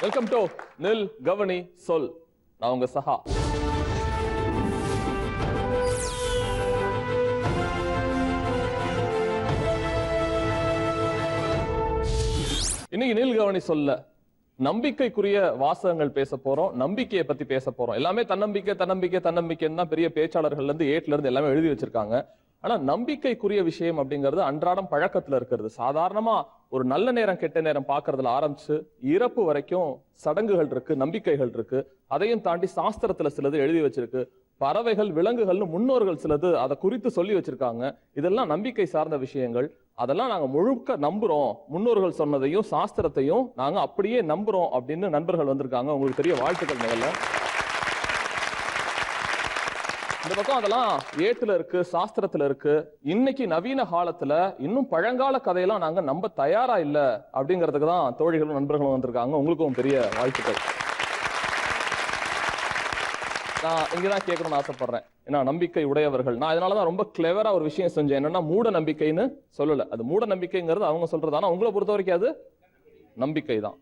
Welcome to நில் கவனி சொல். நான் உங்க சஹா. இன்னைக்கு நில் கவனி சொல்ல நம்பிக்கைக்குரிய வாசகங்கள் பேச போறோம். நம்பிக்கையை பத்தி பேச போறோம். எல்லாமே தன்னம்பிக்கை தன்னம்பிக்கை தன்னம்பிக்கைன்னு தான் பெரிய பேச்சாளர்கள்ல இருந்து ஏட்ல இருந்து எல்லாமே எழுதி வச்சிருக்காங்க. ஆனா நம்பிக்கைக்குரிய விஷயம் அப்படிங்கிறது அன்றாடம் பழக்கத்துல இருக்கிறது. சாதாரணமா ஒரு நல்ல நேரம் கெட்ட நேரம் பாக்குறதுல ஆரம்பிச்சு இறப்பு வரைக்கும் சடங்குகள் இருக்கு, நம்பிக்கைகள் இருக்கு. அதையும் தாண்டி சாஸ்திரத்துல சிலது எழுதி வச்சிருக்கு. பறவைகள், விலங்குகள்னு முன்னோர்கள் சிலது அதை குறித்து சொல்லி வச்சிருக்காங்க. இதெல்லாம் நம்பிக்கை சார்ந்த விஷயங்கள். அதெல்லாம் நாங்க முழுக்க நம்புறோம். முன்னோர்கள் சொன்னதையும் சாஸ்திரத்தையும் நாங்க அப்படியே நம்புறோம் அப்படின்னு நண்பர்கள் வந்திருக்காங்க. உங்களுக்கு பெரிய வாழ்த்துக்கள். முதல்ல இந்த பக்கம் அதெல்லாம் ஏட்டுல இருக்கு, சாஸ்திரத்துல இருக்கு. இன்னைக்கு நவீன காலத்துல இன்னும் பழங்கால கதையெல்லாம் நாங்க நம்ப தயாரா இல்ல அப்படிங்கிறதுக்கு தான் தோழிகளும் நண்பர்களும் வந்திருக்காங்க. உங்களுக்கும் பெரிய வாழ்த்துக்கள். நான் இங்கதான் கேட்கணும்னு ஆசைப்படுறேன். ஏன்னா நம்பிக்கை உடையவர்கள், நான் இதனாலதான் ரொம்ப கிளவரா ஒரு விஷயம் செஞ்சேன். என்னன்னா மூட நம்பிக்கைன்னு சொல்லல. அது மூட நம்பிக்கைங்கிறது அவங்க சொல்றது. ஆனா உங்களை பொறுத்த வரைக்கும் அது நம்பிக்கை தான்.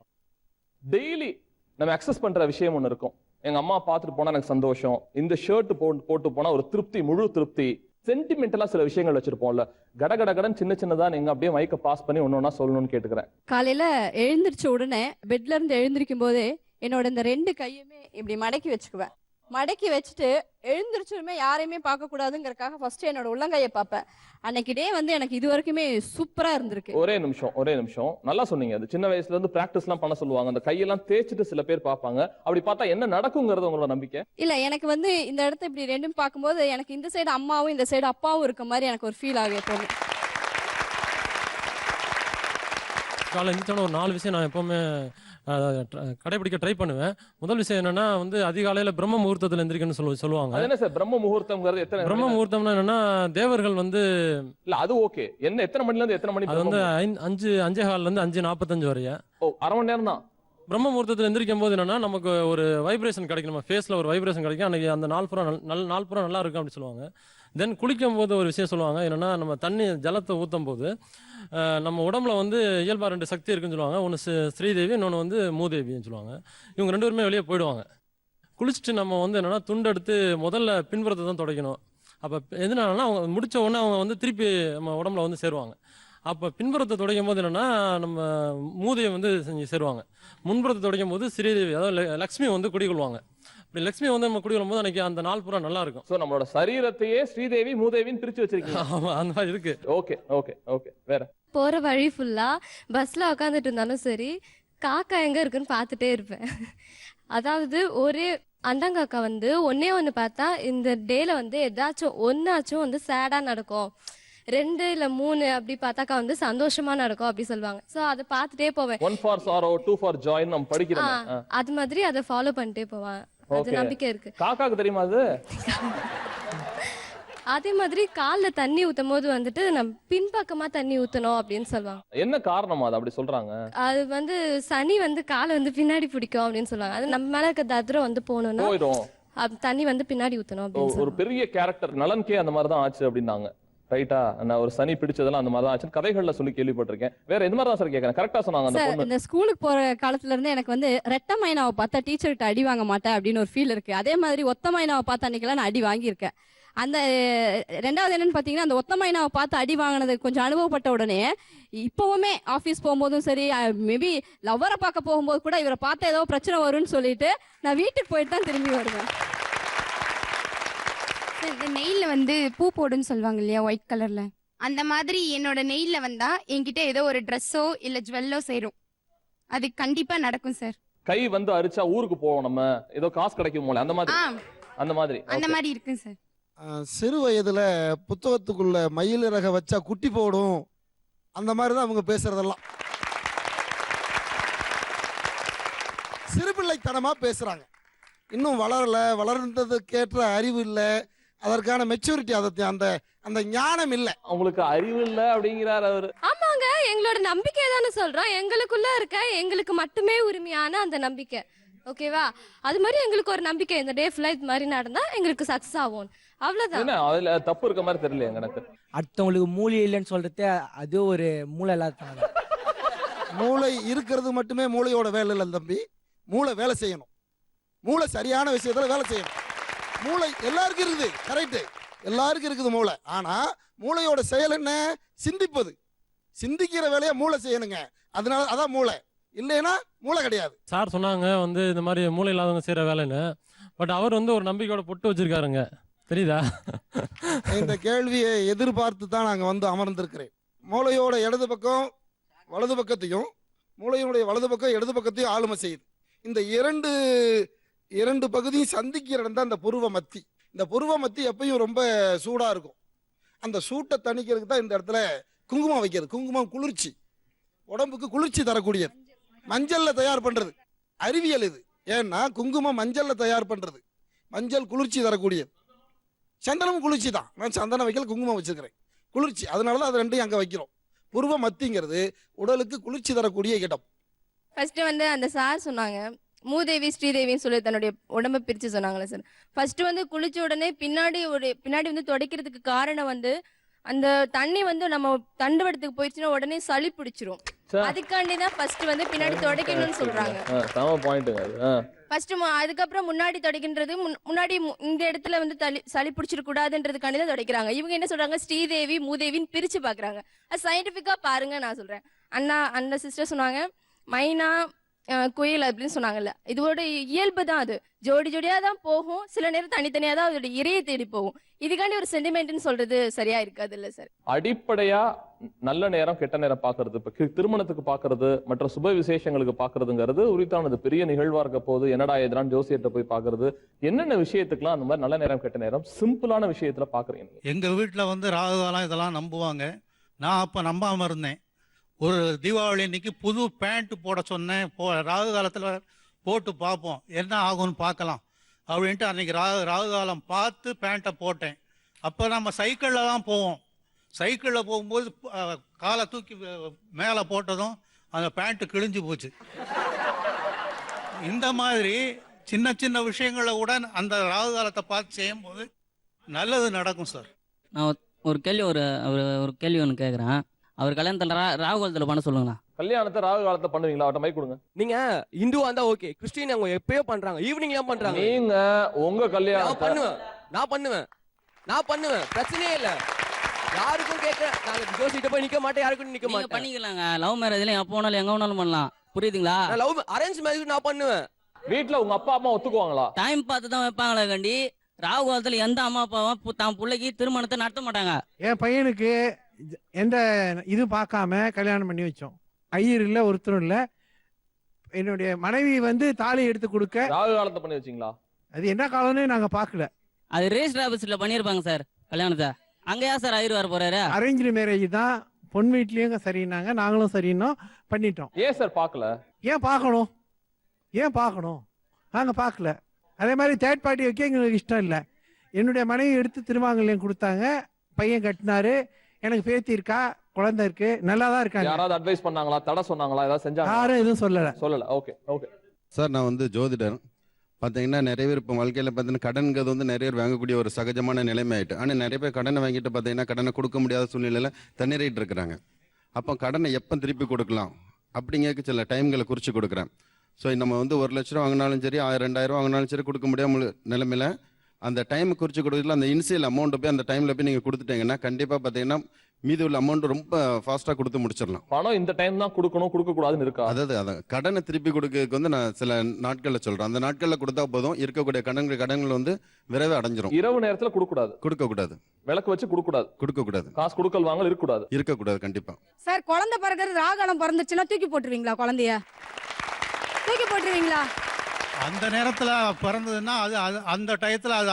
டெய்லி நம்ம அக்சஸ் பண்ற விஷயம் ஒண்ணு இருக்கும். எங்க அம்மா பார்த்துட்டு போனா எனக்கு சந்தோஷம், இந்த ஷர்ட் போட்டு போனா ஒரு திருப்தி, முழு திருப்தி. சென்டிமெண்டலா சில விஷயங்கள் வச்சிருப்போம்ல, கடகடகடன் சின்ன சின்னதா நீங்க அப்படியே மைக்க பாஸ் பண்ணி ஒன்னொன்னா சொல்லணும்னு கேட்டுக்கிறேன். காலையில எழுந்திரிச்ச உடனே பெட்ல இருந்து எழுந்திருக்கும் போதே என்னோட இந்த 2 கையுமே இப்படி மடக்கி வச்சுக்குவேன். மடக்கி வச்சுட்டு எழுந்திரிச்சுமே யாரையுமே பார்க்க கூடாதுங்கிறதுக்காக ஃபர்ஸ்ட் என்னோட உள்ளங்கையை பார்ப்பேன். அன்னைக்கு டே வந்து எனக்கு இது வரைக்குமே சூப்பரா இருந்திருக்கு. ஒரே நிமிஷம் நல்லா சொன்னீங்க. அது சின்ன வயசுல இருந்து பிராக்டிஸ் எல்லாம் பண்ண சொல்லுவாங்க. அந்த கையெல்லாம் தேய்ச்சிட்டு சில பேர் பார்ப்பாங்க. அப்படி பார்த்தா என்ன நடக்குங்கிறது உங்களோட நம்பிக்கை? இல்ல, எனக்கு வந்து இந்த இடத்த இப்படி ரெண்டும் பார்க்கும்போது எனக்கு இந்த சைடு அம்மாவும் இந்த சைடு அப்பாவும் இருக்க மாதிரி எனக்கு ஒரு ஃபீல் ஆகும் எப்பவுமே. காலை எழுந்திரிச்சோன்னா ஒரு 4 விஷயம் நான் எப்போவுமே கடைபிடிக்க ட்ரை பண்ணுவேன். முதல் விஷயம் என்னன்னா வந்து அதிகாலையில பிரம்ம முகூர்த்தத்தில் எந்திரிக்கணும்னு சொல்லுவாங்க. என்ன சார் பிரம்ம முகூர்த்தம்ங்கிறது? எத்தனை பிரம்ம முகூர்த்தம்னா என்னன்னா தேவர்கள் வந்து இல்ல அது ஓகே. என்ன எத்தனை மணில இருந்து எத்தனை மணி? அது வந்து 5:45 இருந்து 5:45 வரைய. அரை மணி நேரம் தான். பிரம்ம முகூர்த்தத்தில் எந்திரிக்கும் போது என்னன்னா நமக்கு ஒரு வைப்ரேஷன் கிடைக்கும், நம்ம ஃபேஸ்ல ஒரு வைப்ரேஷன் கிடைக்கும். அன்னைக்கு அந்த நாள் பூரா நல்லா இருக்கும் அப்படின்னு சொல்லுவாங்க. தென் குளிக்கும் போது ஒரு விஷயம் சொல்லுவாங்க. என்னன்னா நம்ம ஜலத்தை ஊற்றும் போது நம்ம உடம்புல வந்து இயல்பா 2 சக்தி இருக்குன்னு சொல்லுவாங்க. ஒன்று ஸ்ரீதேவி, இன்னொன்று வந்து மூதேவின்னு சொல்லுவாங்க. இவங்க 2 பேருமே வெளியே போயிடுவாங்க. குளிச்சுட்டு நம்ம வந்து என்னன்னா துண்டெடுத்து முதல்ல பின்புறத்தை தான் துடைக்கணும். அப்போ எதுனாலனா அவங்க முடிச்ச உடனே அவங்க வந்து திருப்பி நம்ம உடம்புல வந்து சேருவாங்க. அப்போ பின்புறத்தை துடைக்கும் போது என்னன்னா நம்ம மூதேவி வந்து சேருவாங்க. முன்புறத்தை துடைக்கும் போது ஸ்ரீதேவி, அதாவது லக்ஷ்மி வந்து குடிகொள்வாங்க. இப்படி லக்ஷ்மி வந்து நம்ம குடிக்கொள்ளும் போது அன்னைக்கு அந்த நாள் பூரா நல்லா இருக்கும். சோ நம்மளோட சரீரத்தையே ஸ்ரீதேவி மூதேவின்னு பிரிச்சு வச்சிருக்கீங்க. அந்த மாதிரி இருக்கு. ஓகே. வேற போற வழி ஃபுல்லா பஸ்ல உட்காந்துட்டு இருந்தாலும் சரி, காக்கா எங்க இருக்குன்னு பார்த்துட்டே இருப்பேன். அதாவது ஒரே அண்டங்காக்கா வந்து ஒண்ணு பார்த்தா இந்த டேல வந்து ஏதாச்சும் ஒன்னாச்சும் வந்து சேடா நடக்கும், 2 இல்ல 3 அப்படி பார்த்தாக்கா வந்து சந்தோஷமா நடக்கும் அப்படி சொல்லுவாங்க. சோ அதை பார்த்துட்டே போவேன். 1 for sorrow 2 for joy நம்ம படிக்கிறோம். அது மாதிரி அதை ஃபாலோ பண்ணிட்டே போவேன். அது நம்பிக்கை இருக்கு. காக்காக்கு தெரியுமா அது? அதே மாதிரி கால்ல தண்ணி ஊத்தும் போது வந்துட்டு நம்ம பின்பக்கமா தண்ணி ஊத்தணும் அப்படின்னு சொல்லுவாங்க. என்ன காரணமா அது அப்படி சொல்றாங்க? அது வந்து சனி வந்து காலை வந்து பின்னாடி பிடிக்கும் அப்படின்னு சொல்லுவாங்க. அது நம்ம மேல இருக்க தத்ரம் வந்து போகணும்னா தண்ணி வந்து பின்னாடி ஊத்தணும் அப்படின்னு. ஒரு பெரிய கேரக்டர் நலன்கே அந்த மாதிரி தான் ஆச்சு அப்படின்னாங்க. ரைட்டா? நான் ஒரு சனி பிடிச்சதெல்லாம் அந்த மாதிரி தான் ஆச்சு கதைகள்ல சொல்லி கேள்விப்பட்டிருக்கேன். வேற எது மாதிரி தான் சார் கேட்கறேன்? கரெக்டா சொன்னாங்க அந்த பொண்ணு. இந்த ஸ்கூலுக்கு போற காலத்துல இருந்து எனக்கு வந்து ரெட்ட மைனாவை பார்த்தா டீச்சர்கிட்ட அடி வாங்க மாட்டேன் அப்படின்னு ஒரு ஃபீல் இருக்கு. அதே மாதிரி ஒத்த மைனாவை பார்த்த அன்னைக்கெல்லாம் நான் அடி வாங்கியிருக்கேன். அந்த 2வது என்னன்னு பாத்தீங்கன்னா, அந்த ஒத்த மைனாவை பார்த்து அடி வாங்கினது கொஞ்சம் அனுபவப்பட்ட உடனே இப்பவுமே ஆஃபீஸ் போகும்போதும் சரி, மேபி லவ்வரை பார்க்க போகும்போது கூட இவரை பார்த்தா ஏதோ பிரச்சனை வரும்னு சொல்லிட்டு நான் வீட்டுக்கு போயிட்டு தான் திரும்பி வருவேன். இந்த நெயில்ல வந்து பூ போடுன்னு சொல்லுவாங்க இல்லையா, ஒயிட் கலர்ல. அந்த மாதிரி என்னோட நெயில்ல வந்தா என்கிட்ட ஏதோ ஒரு ட்ரெஸ்ஸோ இல்ல ஜுவல்லோ சேரும். அது கண்டிப்பா நடக்கும் சார். கை வந்து அரிச்சா ஊருக்கு போவோம், நம்ம ஏதோ காசு கிடைக்கும் போல, அந்த மாதிரி அந்த மாதிரி இருக்கு சார். சிறு வயதுல புத்தகத்துக்குள்ள மயில் ரக வச்சா குட்டி போடும், அந்த மாதிரி தான் அவங்க பேசுறதெல்லாம். சிறுபிள்ளைத்தனமா பேசுறாங்க. இன்னும் வளர்ந்ததுக்கேற்ற அறிவு இல்லை, அதற்கான மெச்சூரிட்டி, அந்த அந்த ஞானம் இல்ல. அவங்களுக்கு அறிவு இல்ல அப்படிங்கிறார் அவரு. ஆமாங்க, எங்களோட நம்பிக்கை தானே சொல்றோம். எங்களுக்குள்ள இருக்க எங்களுக்கு மட்டுமே உரிமையான அந்த நம்பிக்கை. ஓகேவா? அது மாதிரி எங்களுக்கு ஒரு நம்பிக்கை, இந்த டே ஃபுல்லா இது மாதிரி நடந்தா எங்களுக்கு சக்சஸ் ஆகும். அவ்வளவுதான். என்ன அதுல தப்பு இருக்க மாதிரி தெரியல எனக்கு. அடுத்தவங்களுக்கு மூளை இல்லைன்னு சொல்றது அது ஒரு மூளை இல்லாத. மூளை இருக்கிறது மட்டுமே மூளையோட வேலை இல்லை தம்பி. மூளை வேலை செய்யணும். மூளை சரியான விஷயத்துல வேலை செய்யணும். மூளை எல்லாருக்கும் இருக்குது, கரெக்டு, எல்லாருக்கும் இருக்குது மூளை. ஆனா மூளையோட செயல் என்ன? சிந்திப்பது. சிந்திக்கிற வேலையை மூளை செய்யணுங்க. அதனால அதான் மூளை. இல்லைன்னா மூளை கிடையாது. சார் சொன்னாங்க வந்து இந்த மாதிரி மூளை இல்லாதவங்க செய்கிற வேலைன்னு. பட் அவர் வந்து ஒரு நம்பிக்கையோட பொட்டு வச்சிருக்காருங்க, தெரியுதா? இந்த கேள்வியை எதிர்பார்த்து தான் நாங்கள் வந்து அமர்ந்திருக்கிறேன். மூளையோட இடது பக்கம் வலது பக்கத்தையும், மூளையினுடைய வலது பக்கம் இடது பக்கத்தையும் ஆளுமை செய்யுது. இந்த இரண்டு பகுதியும் சந்திக்கிற இடம் தான் இந்த புருவ மத்தி. இந்த புருவ மத்தி எப்பயும் ரொம்ப சூடாக இருக்கும். அந்த சூட்டை தணிக்கிறதுக்கு தான் இந்த இடத்துல குங்குமம் வைக்கிறது. குங்குமம் குளிர்ச்சி, உடம்புக்கு குளிர்ச்சி தரக்கூடியது. மஞ்சள்ல தயார் பண்றது அறிவியல் இது. ஏன்னா குங்குமம் மஞ்சள்ல தயார் பண்றது. மஞ்சள் குளிர்ச்சி தரக்கூடியது. சந்தனமும் குளிர்ச்சி தான். நான் சந்தனம் வைக்கல, குங்குமம் வச்சிருக்கிறேன், குளிர்ச்சி. அதனால தான் அது ரெண்டையும் அங்கே வைக்கிறோம். புருவ மத்திங்கிறது உடலுக்கு குளிர்ச்சி தரக்கூடிய இடம். ஃபர்ஸ்ட் வந்து அந்த சார் சொன்னாங்க மூதேவி ஸ்ரீதேவின்னு சொல்லி தன்னுடைய உடம்ப பிரிச்சு சொன்னாங்களே சார். ஃபர்ஸ்ட் வந்து குளிச்ச உடனே பின்னாடி வந்து துடைக்கிறதுக்கு காரணம் வந்து அந்த தண்ணி வந்து நம்ம தண்டுவடத்துக்கு போயிடுச்சுன்னா உடனே சளி பிடிச்சிரும். அதுக்காண்டி தான் ஃபர்ஸ்ட் வந்து பின்னாடி துடைக்கணும்னு சொல்றாங்க. ஃபர்ஸ்ட் அதுக்கப்புறம் முன்னாடி துடைக்கின்றது முன்னாடி இந்த இடத்துல வந்து சளி பிடிச்சிட கூடாதுன்றதுக்காண்டி தான் துடைக்கிறாங்க. இவங்க என்ன சொல்றாங்க, ஸ்ரீதேவி மூதேவின்னு பிரிச்சு பாக்குறாங்க. அது சயின்டிபிக்கா பாருங்க நான் சொல்றேன். அந்த சிஸ்டர் சொன்னாங்க மைனா குயில் அப்படின்னு சொன்னாங்கல்ல, இதோட இயல்பு தான். அது ஜோடி ஜோடியா தான் போகும், சில நேரம் தனித்தனியா தான் அதோட இறையை தேடி போகும். இதுக்காண்டி ஒரு சென்டிமெண்ட்னு சொல்றது சரியா இருக்காது இல்ல சார்? அடிப்படையா நல்ல நேரம் கெட்ட நேரம் பாக்குறது, இப்ப திருமணத்துக்கு பாக்குறது மற்ற சுப விசேஷங்களுக்கு பாக்குறதுங்கிறது உரித்தானது. பெரிய நிகழ்வா இருக்க போது என்னடா எதிரான ஜோசியத்தை போய் பாக்குறது, என்னென்ன விஷயத்துக்குலாம் அந்த மாதிரி நல்ல நேரம் கெட்ட நேரம் சிம்பிளான விஷயத்துல பாக்குறீங்க? எங்க வீட்டுல வந்து ராகுகாலம் இதெல்லாம் நம்புவாங்க. நான் அப்ப நம்பாம இருந்தேன். ஒரு தீபாவளி அன்னைக்கு புது பேண்ட் போட சொன்னேன். ராகு காலத்தில் போட்டு பார்ப்போம் என்ன ஆகும்னு பார்க்கலாம் அப்படின்ட்டு அன்னைக்கு ராகு காலம் பார்த்து பேண்ட்டை போட்டேன். அப்போ நம்ம சைக்கிளில் தான் போவோம். சைக்கிளில் போகும்போது காலை தூக்கி மேலே போட்டதும் அந்த பேண்ட்டு கிழிஞ்சு போச்சு. இந்த மாதிரி சின்ன சின்ன விஷயங்களை கூட அந்த ராகு காலத்தை பார்த்து செய்யும்போது நல்லது நடக்கும் சார். நான் ஒரு கேள்வி ஒன்று கேட்குறேன். அவர் கல்யாணத்தில் ராகு காலத்தில் பண்ண சொல்லுங்கண்ணா. கல்யாணத்தை ராகு காலத்தை பண்ணுவீங்களா? அவட்ட மைக் கொடுங்க. நீங்க இந்துவா இருந்தா ஓகே, கிறிஸ்டின் அவங்க எப்பயோ பண்றாங்க, ஈவினிங் ஏன் பண்றாங்க? நீங்க உங்க கல்யாணம் நான் பண்ணுவேன், பிரச்சனையே இல்ல. யாருக்கும் கேட்க நாங்க ஜோசிட்ட போய் நிக்க மாட்டேன், யாருக்கும் நிக்க மாட்டேன். பண்ணிக்கலாங்க, லவ் மேரேஜ்ல எப்போ வேணாலும் எங்க வேணாலும் பண்ணலாம், புரியுதுங்களா? லவ் அரேஞ்ச் மேரேஜ் நான் பண்ணுவேன். வீட்டுல உங்க அப்பா அம்மா ஒத்துக்குவாங்களா? டைம் பார்த்து தான் வைப்பாங்களே கண்டி. ராகு காலத்துல எந்த அம்மா அப்பாவும் தான் பிள்ளைக்கு திருமணத்தை நடத்த மாட்டாங்க. என் பையனுக்கு எந்த இது பார்க்காம கல்யாணம் பண்ணி வச்சோம். ஐயர் இல்ல, ஒருத்தரும் இல்ல. என்னுடைய மனைவி வந்து தாலி எடுத்து கொடுக்க ராகு காலத்தை பண்ணி வச்சீங்களா? அது என்ன காலம்னு நாங்க பாக்கல. அது ரெஜிஸ்டர் ஆபீஸ்ல பண்ணிருப்பாங்க சார் கல்யாணத்தை. அங்கயா சார் ஐயர் வர போறாரு? அரேஞ்சு மேரேஜ் தான். பொன் வீட்லயும் சரின்னாங்க, நாங்களும் சரின்னோம், பண்ணிட்டோம். ஏன் சார் பார்க்கல? ஏன் பார்க்கணும்? நாங்க பார்க்கல. அதே மாதிரி தேர்ட் பார்ட்டி வைக்க எங்களுக்கு இஷ்டம் இல்லை. என்னுடைய மனைவி எடுத்து திருமாங்கல்யம் கொடுத்தாங்க, பையன் கட்டினாரு, எனக்கு பேத்தி இருக்கா, குழந்தை இருக்கு, நல்லா தான் இருக்காங்க. யாராவது அட்வைஸ் பண்ணாங்களா, தடை சொன்னாங்களா, ஏதாவது செஞ்சாங்க? யாரும் எதுவும் சொல்லல. ஓகே சார், நான் வந்து ஜோதிடர். பார்த்தீங்கன்னா நிறைய பேர் இப்போ வாழ்க்கையில் பார்த்தீங்கன்னா கடன்கிறது வந்து நிறைய பேர் வாங்கக்கூடிய ஒரு சகஜமான நிலைமை ஆயிட்டு. ஆனால் நிறைய பேர் கடனை வாங்கிட்டு பார்த்தீங்கன்னா கடனை கொடுக்க முடியாத சூழ்நிலையில் தண்ணீரிட்டு இருக்கிறாங்க. அப்போ கடனை எப்போ திருப்பி கொடுக்கலாம் அப்படிங்கிறதுக்கு சில டைம்களை குறித்து கொடுக்குறேன். ஸோ நம்ம வந்து 1 லட்ச ரூபா வாங்கினாலும் சரி, 1000 2000 வாங்கினாலும் சரி, கொடுக்க முடியாம நிலைமையில் அந்த டைம் குறித்து கொடுக்கல, அந்த இனிஷியல் அமௌண்ட்டை போய் அந்த டைமில் போய் நீங்கள் கொடுத்துட்டீங்கன்னா கண்டிப்பாக பார்த்தீங்கன்னா மீதி உள்ள அமௌண்ட் ரொம்ப ஃபாஸ்ட்டாக கொடுத்து முடிச்சிடலாம். பணம் இந்த டைம் தான் கொடுக்கணும், கொடுக்கக்கூடாதுன்னு இருக்கா? அதாவது கடனை திருப்பி கொடுக்கறதுக்கு வந்து நான் சில நாட்களில் சொல்கிறேன். அந்த நாட்களில் கொடுத்தா போதும், இருக்கக்கூடிய கடன்கள் வந்து விரைவாக அடைஞ்சிரும். இரவு நேரத்தில் கொடுக்கக்கூடாது, விளக்கு வச்சு கொடுக்கக்கூடாது, காசு கொடுக்கல் வாங்கல் இருக்கக்கூடாது கண்டிப்பாக. சார், குழந்தை பிறகுறது ராகாலம் பிறந்துச்சுன்னா தூக்கி போட்டுருவீங்களா? குழந்தைய தூக்கி போட்டுருவீங்களா? அந்த நேரத்துல பிறந்ததுன்னா அது அந்த டயத்துல அதை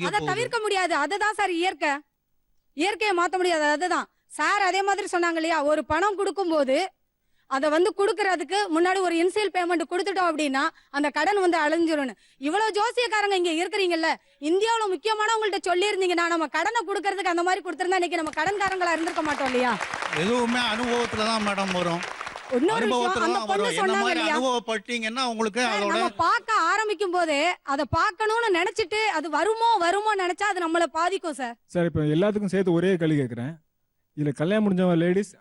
அதை தவிர்க்க முடியாது. அதுதான் சார் இயற்கையை மாற்ற முடியாது. அதுதான் சார் அதே மாதிரி சொன்னாங்க இல்லையா, ஒரு பணம் கொடுக்கும்போது அதை வந்து கொடுக்கறதுக்கு முன்னாடி ஒரு இன்சியல் பேமெண்ட் கொடுத்துட்டோம் அப்படின்னா அந்த கடன் வந்து அழிஞ்சிரும். இவ்வளவு ஜோசியக்காரங்க இங்க இருக்கிறீங்கல்ல, இந்தியாவுல முக்கியமானவங்கள்ட்ட சொல்லி இருந்தீங்கன்னா நம்ம கடனை கொடுக்கறதுக்கு அந்த மாதிரி கொடுத்திருந்தா இன்னைக்கு நம்ம கடன்காரங்களா இருந்திருக்க மாட்டோம் இல்லையா? எதுவுமே அனுபவத்துலதான் மேடம் வரும். இன்னொரு விஷயம், அந்த பொண்ணு சொன்னாங்க இல்லையா, அனுபவப்பட்டீங்கன்னா உங்களுக்கு நம்ம பார்க்க ஆரம்பிக்கும் போதே அதை பார்க்கணும்னு நினைச்சிட்டு அது வருமோ நினைச்சா அது நம்மளை பாதிக்கும் சார். சார், இப்போ எல்லாத்துக்கும் சேர்த்து ஒரே கேள்வி கேட்குறேன். இதுல கல்யாணம் முடிஞ்சவங்க லேடிஸ்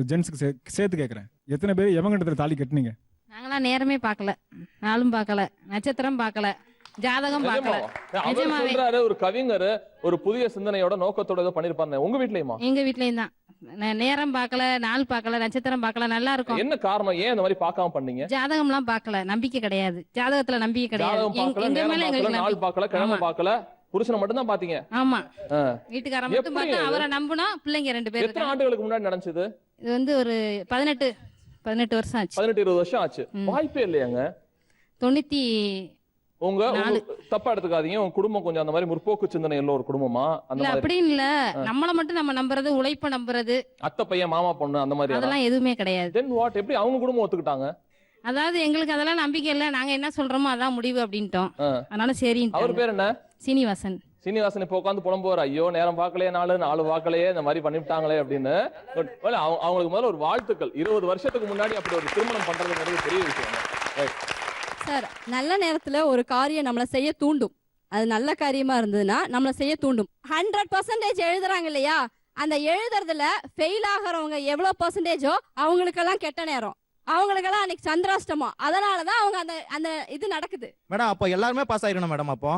ஜென்ஸுக்கு சேர்த்து கேட்குறேன். எத்தனை பேர் எவங்கண்டத்துல தாலி கட்டினீங்க? நாங்களாம் நேரமே பார்க்கல, நாளும் பார்க்கல, நட்சத்திரம் பார்க்கல, ஜாதகம் பார்க்கல. அவர் நிஜமாவே. சொல்றாரு ஒரு கவிஞர் ஒரு புதிய சிந்தனையோட நோக்கத்தோட ஏதோ பண்ணிருப்பாரு. உங்க வீட்லயுமா? எங்க வீட்லயும் தான். நேரம் பார்க்கல, நாள் பார்க்கல, நட்சத்திரம் பார்க்கல, நல்லா இருக்கும். என்ன காரணம்? ஏன் இந்த மாதிரி பார்க்காம பண்ணீங்க? ஜாதகம்லாம் பார்க்கல, நம்பிக்கை கிடையாது. ஜாதகத்துல நம்பிக்கை கிடையாது. ஜாதகம் பார்க்கல, எங்க நேரம் மேல பார்க்கல, எங்களுக்கு நாள் நம்பிக்கை. பார்க்கல, கிழமை ஆமா. பார்க்கல, புருஷனை மட்டும் தான் பாத்தீங்க. ஆமா, ஆ. வீட்டுக்காரன் மட்டும் எப்படி பார்த்தா அது? அவரை நம்புனோம். பிள்ளைங்க 2 பேர் எத்தனை இருக்காங்க. ஆண்டுகளுக்கு முன்னாடி நடந்துச்சு? இது வந்து ஒரு 18 வருஷம் ஆச்சு. 18-20 வருஷம் ஆச்சு. வாய்ப்பே இல்லையாங்க. 90 உங்க நாலு. தப்பா எடுத்துக்காதீங்க. உங்க குடும்பம் கொஞ்சம் அந்த மாதிரி முற்போக்கு சிந்தனை உள்ள ஒரு குடும்பமா? அந்த இல்ல மாதிரி அப்படின்னு இல்ல, நம்மள மட்டும் நம்ம நம்புறது, உழைப்ப நம்புறது, அத்தை பையன் மாமா பொண்ணு அந்த மாதிரி அதெல்லாம் எதுவுமே கிடையாது. Then what? எப்படி அவங்க குடும்பம் ஒத்துக்கிட்டாங்க? அதாவது எங்களுக்கு அதெல்லாம் நம்பிக்கை இல்ல, நாங்க என்ன சொல்றோமோ அதான் முடிவு அப்படின்ட்டோம். ஆ. அதனால சரின்னு. அவர் பேர் என்ன? சீனிவாசன். சீனிவாசன் இப்ப உட்காந்து புலம்புவார், ஐயோ நேரம் பார்க்கலையே, நாலு பார்க்கலையே, இந்த மாதிரி பண்ணிவிட்டாங்களே அப்படின்னு. Well, அவங்களுக்கு முதல்ல ஒரு வாழ்த்துக்கள். 20 வருஷத்துக்கு முன்னாடி அப்படி ஒரு திருமணம் பண்றதுங்கிறது பெரிய விஷயம். Right. சார், நல்ல நேரத்துல ஒரு காரியம் நம்மள செய்ய தூண்டும். அது நல்ல காரியமா இருந்ததுன்னா நம்மள செய்ய தூண்டும். 100% எழுதுறாங்க இல்லையா, அந்த எழுதுறதுல ஃபெயில் ஆகிறவங்க எவ்வளவு பர்சன்டேஜோ அவங்களுக்கெல்லாம் கெட்ட நேரம், அவங்களுக்கெல்லாம் அன்னைக்கு சந்திராஷ்டமம். அதனாலதான் அவங்க அந்த இது நடக்குது. மேடம் அப்போ எல்லாருமே பாஸ் ஆயிடணும் மேடம். அப்போ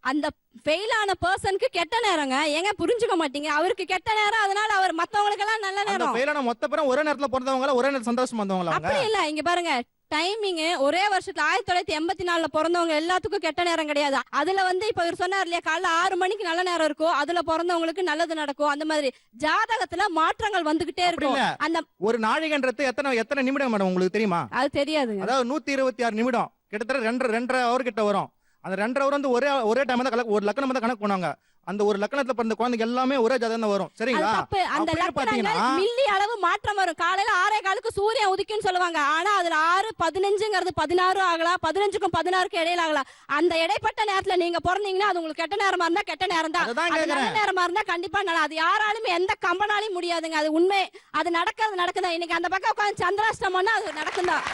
அந்த ஃபெயில் ஆன பர்சனுக்கு கெட்ட நேரங்க. ஏங்க புரிஞ்சுக்க மாட்டீங்க? அவருக்கு கெட்ட நேரம், அதனால அவர் மத்தவங்களுக்கெல்லாம் நல்ல அந்த நேரம். ஃபெயிலான மொத்த பேரும் ஒரே நேரத்துல பிறந்தவங்களா, ஒரே நேரத்துல சந்தோஷம் வந்தவங்களா அவங்க? அப்படி இல்ல, இங்க பாருங்க, டைமிங் ஒரே வருஷத்துல 1984 பிறந்தவங்க எல்லாத்துக்கும் கெட்ட நேரம் கிடையாது. அதுல வந்து இப்ப இவர் சொன்னார் இல்லையா, காலைல 6 மணிக்கு நல்ல நேரம் இருக்கும், அதுல பிறந்தவங்களுக்கு நல்லது நடக்கும். அந்த மாதிரி ஜாதகத்துல மாற்றங்கள் வந்துகிட்டே இருக்கும். அந்த ஒரு நாழிகைன்றது எத்தனை நிமிடம் மேடம் உங்களுக்கு தெரியுமா? அது தெரியாதுங்க. அதாவது 126 நிமிடம், கிட்டத்தட்ட 2.5 ஹவர் கிட்ட வரும். அந்த 2.5 ஹவர் வந்து ஒரே டைம் தான் ஒரு லக்கணம் தான் கணக்கு பண்ணுவாங்க. அந்த ஒரு லக்கணத்துல பிறந்த குழந்தைங்க எல்லாமே ஒரே ஜாதகம் தான் வரும். சரிங்களா? அந்த லக்கணங்கள் மில்லி அளவு மாற்றம் வரும். காலையில 6:15 சூரியன் உதிக்கும்னு சொல்லுவாங்க. ஆனா அதுல 6:15ங்கிறது 16 ஆகலாம், 15க்கும் 16க்கும் இடையில ஆகலாம். அந்த இடைப்பட்ட நேரத்துல நீங்க பிறந்தீங்கன்னா அது உங்களுக்கு கெட்ட நேரமா இருந்தா கெட்ட நேரம் தான். அது நல்ல நேரமா இருந்தா கண்டிப்பா நல்லா. அது யாராலுமே எந்த கம்பனாலையும் முடியாதுங்க. அது உண்மை. அது நடக்குதா? இன்னைக்கு அந்த பக்கம் உட்காந்து சந்திராஷ்டமம்னா அது நடக்கும்தான்.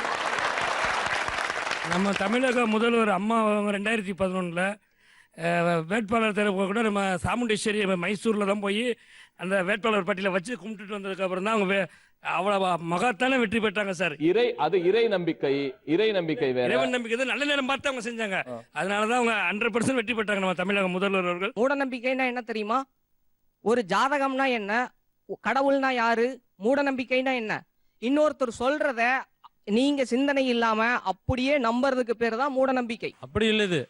நம்ம தமிழக முதல்வர் அம்மா அவங்க 2011 வேட்பாளர் தேர்வு கூட நம்ம சாமுண்டேஸ்வரி மைசூரில் தான் போய் அந்த வேட்பாளர் பட்டியலை வச்சு கும்பிட்டுட்டு வந்ததுக்கு அப்புறம் தான் அவங்க அவ்வளவு மகத்தான வெற்றி பெற்றாங்க சார். இறை நம்பிக்கை வேற. இறைவன் நம்பிக்கை தான் நல்ல நேரம் பார்த்து அவங்க செஞ்சாங்க. அதனாலதான் அவங்க 100% வெற்றி பெற்றாங்க நம்ம தமிழக முதல்வர் அவர்கள். மூட நம்பிக்கைன்னா என்ன தெரியுமா? ஒரு ஜாதகம்னா என்ன, கடவுள்னா யாரு, மூட நம்பிக்கைனா என்ன? இன்னொருத்தர் சொல்றத நீங்க சிந்தனை இல்லாம அப்படியே நம்புறதுக்கு பேரு தான் மூட நம்பிக்கை. அப்படி இல்ல, இது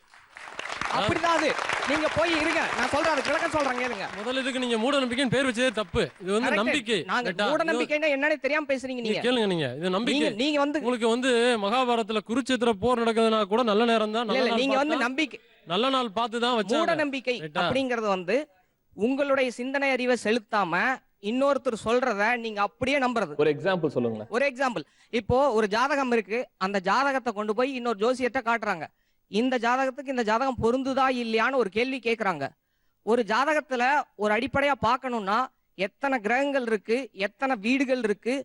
அப்படிதான். அது நீங்க போய் இருங்க, நான் சொல்றேன், அதுக்கு விளக்கம் சொல்றேன் கேளுங்க. முதல்ல இதுக்கு நீங்க மூட நம்பிக்கைன்னு பேர் வச்சதே தப்பு. இது வந்து நம்பிக்கை. நாங்க மூட நம்பிக்கைன்னா என்னன்னு தெரியாம பேசுறீங்க நீங்க. கேளுங்க, நீங்க இது நம்பிக்கை. நீங்க வந்து உங்களுக்கு வந்து மகாபாரதத்துல குருச்சேத்திர போர் நடக்குதுன்னா கூட நல்ல நேரம் தான். நீங்க வந்து நம்பிக்கை, நல்ல நாள் பார்த்து தான் வச்சாங்க. மூட நம்பிக்கை அப்படிங்கறது வந்து உங்களுடைய சிந்தனை அறிவை செலுத்தாம இன்னொருத்தர் சொல்றத நீங்க அப்படியே நம்புறது. ஒரு எக்ஸாம்பிள் சொல்லுங்க. ஒரு எக்ஸாம்பிள், இப்போ ஒரு ஜாதகம் இருக்கு, அந்த ஜாதகத்தை கொண்டு போய் இன்னொரு ஜோசியத்தை காட்டுறாங்க. இந்த ஜாதகத்துக்கு இந்த ஜாதகம் பொருந்துதா இல்லையான்னு ஒரு கேள்வி கேட்கறாங்க. ஒரு ஜாதகத்துல ஒரு அடிப்படையா பார்க்கணும்னா எத்தனை கிரகங்கள் இருக்கு, எத்தனை வீடுகள் இருக்கு,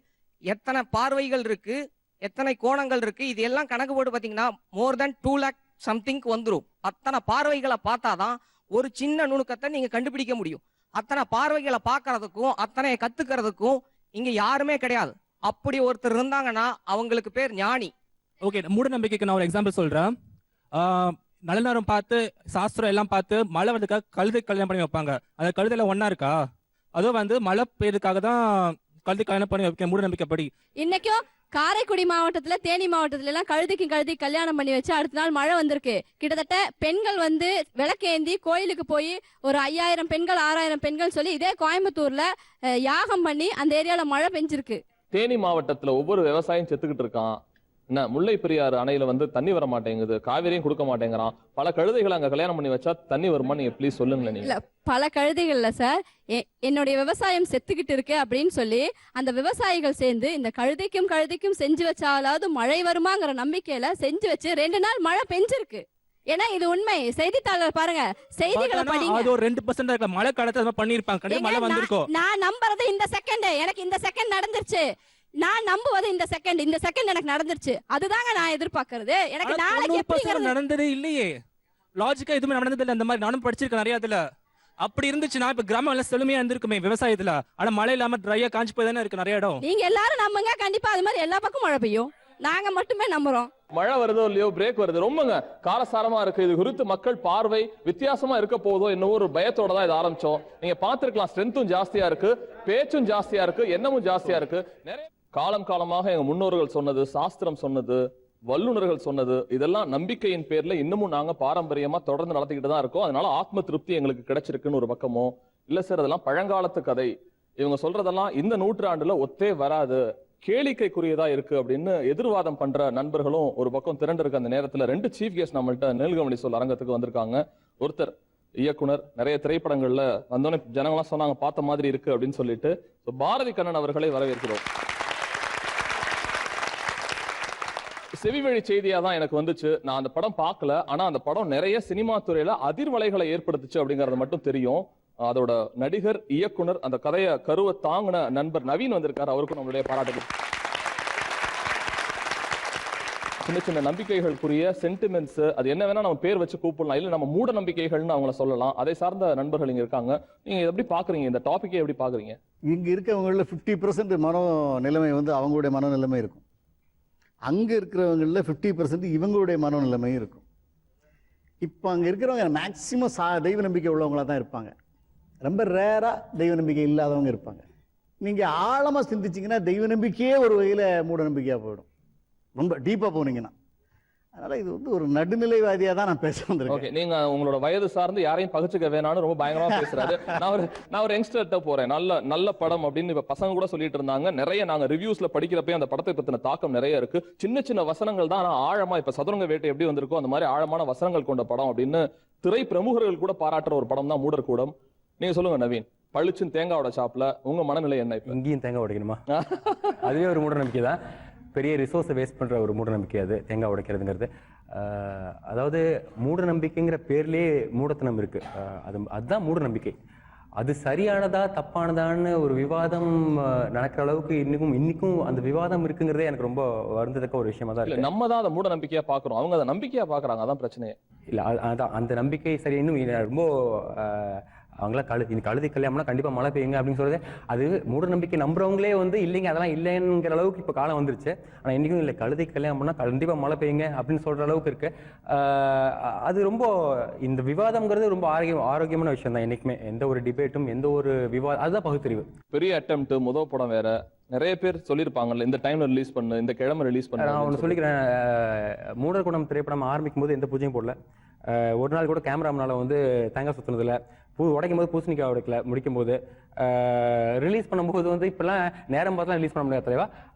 எத்தனை பார்வைகள் இருக்கு, எத்தனை கோணங்கள் இருக்கு, இது எல்லாம் கணக்கு போட்டு பாத்தீங்கன்னா மோர் தென் 2 lakh சம்திங்க்கு வந்துடும். அத்தனை பார்வைகளை பார்த்தாதான் ஒரு சின்ன நுணுக்கத்தை நீங்க கண்டுபிடிக்க முடியும். அத்தனை பார்வைகளை பார்க்கறதுக்கும் அத்தனை கத்துக்கிறதுக்கும் இங்க யாருமே கிடையாது. அப்படி ஒருத்தர் இருந்தாங்கன்னா அவங்களுக்கு பேர் ஞானி. ஓகே, மூட நம்பிக்கைக்கு நான் ஒரு எக்ஸாம்பிள் சொல்றேன். நல்ல நேரம் பார்த்து சாஸ்திரம் எல்லாம் பார்த்து மழை வந்ததுக்காக கழுதை கல்யாணம் பண்ணி வைப்பாங்க. அந்த கழுதையில ஒன்னா இருக்கா? அதுவும் வந்து மழை பெய்யறதுக்காக தான் கழுதை கல்யாணம் பண்ணி வைக்க மூட நம்பிக்கைப்படி. இன்னைக்கும் காரைக்குடி மாவட்டத்துல, தேனி மாவட்டத்துல எல்லாம் கழுதி கல்யாணம் பண்ணி வச்சு அடுத்த நாள் மழை வந்திருக்கு. கிட்டத்தட்ட பெண்கள் வந்து விளக்கேந்தி கோயிலுக்கு போய் ஒரு 5000 பெண்கள் 6000 பெண்கள் சொல்லி இதே கோயம்புத்தூர்ல யாகம் பண்ணி அந்த ஏரியால மழை பெஞ்சிருக்கு. தேனி மாவட்டத்துல ஒவ்வொரு விவசாயம் செத்துக்கிட்டு இருக்கான். என்ன, முல்லை பெரியாறு அணையில வந்து தண்ணி வர மாட்டேங்குது, காவிரியும் கொடுக்க மாட்டேங்கிறான். பல கழுதைகளை அங்க கல்யாணம் பண்ணி வச்சா தண்ணி வருமா? நீங்க ப்ளீஸ் சொல்லுங்களேன். நீங்க இல்ல, பல கழுதைகள்ல சார் என்னுடைய விவசாயம் செத்துக்கிட்டு இருக்கு அப்படின்னு சொல்லி அந்த விவசாயிகள் சேர்ந்து இந்த கழுதைக்கும் செஞ்சு வச்சாலாவது மழை வருமாங்கிற நம்பிக்கையில செஞ்சு வச்சு 2 நாள் மழை பெஞ்சிருக்கு. ஏன்னா இது உண்மை. செய்தித்தாளர் பாருங்க, செய்திகளை படிங்க. அது ஒரு 2% இருக்க மழை காலத்துல பண்ணிருப்பாங்க, மழை வந்திருக்கும். நான் நம்புறது இந்த செகண்ட், எனக்கு இந்த செகண்ட் நடந்துருச்சு. நான் நம்புவது இந்த செகண்ட் எனக்கு நடந்துருச்சு. அதுதாங்க நான் எதிர்பார்க்கறது. எனக்கு நாளைக்கு எப்படி நடந்தது இல்லையே, லாஜிக்கா எதுவுமே நடந்தது இல்லை. அந்த மாதிரி நானும் படிச்சிருக்கேன் நிறைய. அதுல அப்படி இருந்துச்சுன்னா இப்ப கிராமம் எல்லாம் செழுமையா இருந்திருக்குமே விவசாயத்துல. ஆனா மழை இல்லாம ட்ரையா காஞ்சி போய் தானே இருக்கு நிறைய இடம். நீங்க எல்லாரும் நம்புங்க, கண்டிப்பா அது மாதிரி எல்லா பக்கம் மழை பெய்யும். நாங்க மட்டுமே நம்புறோம். மழை வருதோ இல்லையோ, பிரேக் வருது, ரொம்பங்க காரசாரமா இருக்கு, இது குறித்து மக்கள் பார்வை வித்தியாசமா இருக்க போதோ என்னவோ ஒரு பயத்தோட தான் இது ஆரம்பிச்சோம். நீங்க பார்த்திருக்கலாம், ஸ்ட்ரென்த்தும் ஜாஸ்தியா இருக்கு, பேச்சும் ஜாஸ்தியா இருக்கு, எண்ணமும் ஜாஸ்தியா இருக்கு. நிறைய காலம் காலமாக எங்க முன்னோர்கள் சொன்னது, சாஸ்திரம் சொன்னது, வல்லுநர்கள் சொன்னது, இதெல்லாம் நம்பிக்கையின் பேர்ல இன்னமும் நாங்க பாரம்பரியமா தொடர்ந்து நடத்திக்கிட்டு தான் இருக்கோம். அதனால ஆத்ம திருப்தி எங்களுக்கு கிடைச்சிருக்குன்னு ஒரு பக்கமோ, இல்ல சார் அதெல்லாம் பழங்காலத்து கதை, இவங்க சொல்றதெல்லாம் இந்த நூற்றாண்டுல ஒத்தே வராது, கேளிக்கைக்குரியதா இருக்கு அப்படின்னு எதிர்வாதம் பண்ற நண்பர்களும் ஒரு பக்கம் திரண்டு இருக்க அந்த நேரத்துல 2 சீஃப் கெஸ்ட் நம்மள்ட்ட நீல்கமணி சொல் அரங்கத்துக்கு வந்திருக்காங்க. ஒருத்தர் இயக்குனர், நிறைய திரைப்படங்கள்ல வந்தோடனே ஜனங்களாம் சொன்னாங்க பார்த்த மாதிரி இருக்கு அப்படின்னு சொல்லிட்டு பாரதி கண்ணன் அவர்களை வரவேற்கிறோம். செவிவழி செய்தியா தான் எனக்கு வந்துச்சு, நான் அந்த படம் பார்க்கல, ஆனா அந்த படம் நிறைய சினிமா துறையில அதிர்வலைகளை ஏற்படுத்துச்சு அப்படிங்கறது மட்டும் தெரியும். அதோட நடிகர், இயக்குனர், அந்த கதையை கருவை தாங்கின நண்பர் நவீன் வந்திருக்காரு, அவருக்கும் நம்மளுடைய பாராட்டுகள். சின்ன சின்ன நம்பிக்கைகளுக்குரிய சென்டிமெண்ட்ஸ், அது என்ன வேணா நம்ம பேர் வச்சு கூப்பிடலாம், இல்ல நம்ம மூட நம்பிக்கைகள்னு அவங்கள சொல்லலாம். அதை சார்ந்த நண்பர்கள் இங்க இருக்காங்க. நீங்க எப்படி பாக்குறீங்க இந்த டாபிக்கை, எப்படி பாக்குறீங்க? இங்க இருக்கவங்கள 50% மன நிலைமை வந்து அவங்களுடைய மனநிலைமை இருக்கும், அங்க இருக்கிறவங்கள 50% இவங்களுடைய மனநிலைமையும் இருக்கும். இப்போ அங்க இருக்கிறவங்க மேக்சிமம் தெய்வ நம்பிக்கை உள்ளவங்களா தான் இருப்பாங்க, ரொம்ப ரேரா தெய்வ நம்பிக்கை இல்லாதவங்க இருப்பாங்க. நீங்க ஆழமா சிந்திச்சீங்கன்னா தெய்வ நம்பிக்கையே ஒரு வகையில மூட நம்பிக்கையா போயிடும், ரொம்ப டீப்பா போனீங்கன்னா. அதனால இது வந்து ஒரு நடுநிலைவாதியா தான் நான் பேச வந்திருக்கேன். நீங்க உங்களோட வயது சார்ந்து யாரையும் பகிச்சுக்க வேணாம்னு ரொம்ப பயங்கரமா பேசுறாரு. நான் ஒரு யங்ஸ்டர்ட்ட போறேன், நல்ல படம் அப்படின்னு இப்ப பசங்க கூட சொல்லிட்டு இருந்தாங்க. நிறைய நாங்க ரிவ்யூஸ்ல படிக்கிறப்ப அந்த படத்தை பத்தின தாக்கம் நிறைய இருக்கு. சின்ன சின்ன வசனங்கள் தான், ஆனா ஆழமா, இப்ப சதுரங்க வேட்டை எப்படி வந்திருக்கோ அந்த மாதிரி ஆழமான வசனங்கள் கொண்ட படம் அப்படின்னு திரை பிரமுகர்கள் கூட பாராட்டுற ஒரு படம் தான் மூடர் கூடம். நீங்க சொல்லுங்க நவீன், பளிச்சுன்னு தேங்காவோட சாப்பில உங்க மனநிலை என்ன? இப்ப இங்கேயும் தேங்காய் உடைக்கணுமா? அதுவே ஒரு மூட நம்பிக்கை தான், பெரிய ரிசோர்ஸை வேஸ்ட் பண்ணுற ஒரு மூட நம்பிக்கை அது தேங்காய் உடைக்கிறதுங்கிறது. அதாவது மூட நம்பிக்கைங்கிற பேர்லேயே மூடத்தனம் இருக்கு, அதுதான் மூட நம்பிக்கை. அது சரியானதா தப்பானதான்னு ஒரு விவாதம் நடக்கிற அளவுக்கு இன்னைக்கும் அந்த விவாதம் இருக்குங்கிறதே எனக்கு ரொம்ப வருந்தத்தக்க ஒரு விஷயமா தான் இருக்கு. நம்ம தான் அதை மூட நம்பிக்கையா பாக்குறோம், அவங்க அதை நம்பிக்கையா பாக்குறாங்க, அதான் பிரச்சனையே. இல்லை அதான் அந்த நம்பிக்கை சரி. இன்னும் ரொம்ப அவங்களாம் கழுதை கல்யாணம்னா கண்டிப்பா மழை பெய்யுங்க அப்படின்னு சொல்றது, அது மூட நம்பிக்கை நம்புறவங்களே வந்து இல்லைங்க அதெல்லாம் இல்லைங்கிற அளவுக்கு இப்போ காலம் வந்துருச்சு. ஆனா இன்னைக்கும் இல்லை, கழுதை கல்யாணம் பண்ணா கண்டிப்பா மழை பெய்யுங்க அப்படின்னு சொல்ற அளவுக்கு இருக்கு. அது ரொம்ப இந்த விவாதம்ங்கிறது ரொம்ப ஆரோக்கியமான விஷயம் தான். என்னைக்குமே எந்த ஒரு டிபேட்டும் எந்த ஒரு விவாதம், அதுதான் பகுத்தறிவு. பெரிய அட்டெம்ப்ட், முதல் படம் வேற, நிறைய பேர் சொல்லியிருப்பாங்கல்ல இந்த டைம்ல ரிலீஸ் பண்ணு, இந்த கிழமை ரிலீஸ் பண்ணு. நான் ஒன்று சொல்லிக்கிறேன், மூடர்குடம் திரைப்படம் ஆரம்பிக்கும் போது எந்த பூஜையும் போடல, ஒரு நாள் கூட கேமராமனால வந்து தேங்காய் சுற்றுனதில்ல, உடைக்கும் போது பூசணிக்காய் உடைக்கல, முடிக்கும் போது ரிலீஸ் பண்ணும்போது வந்து இப்பெல்லாம் நேரம் பார்த்துலாம் ரிலீஸ் பண்ண முடியாது தலைவா.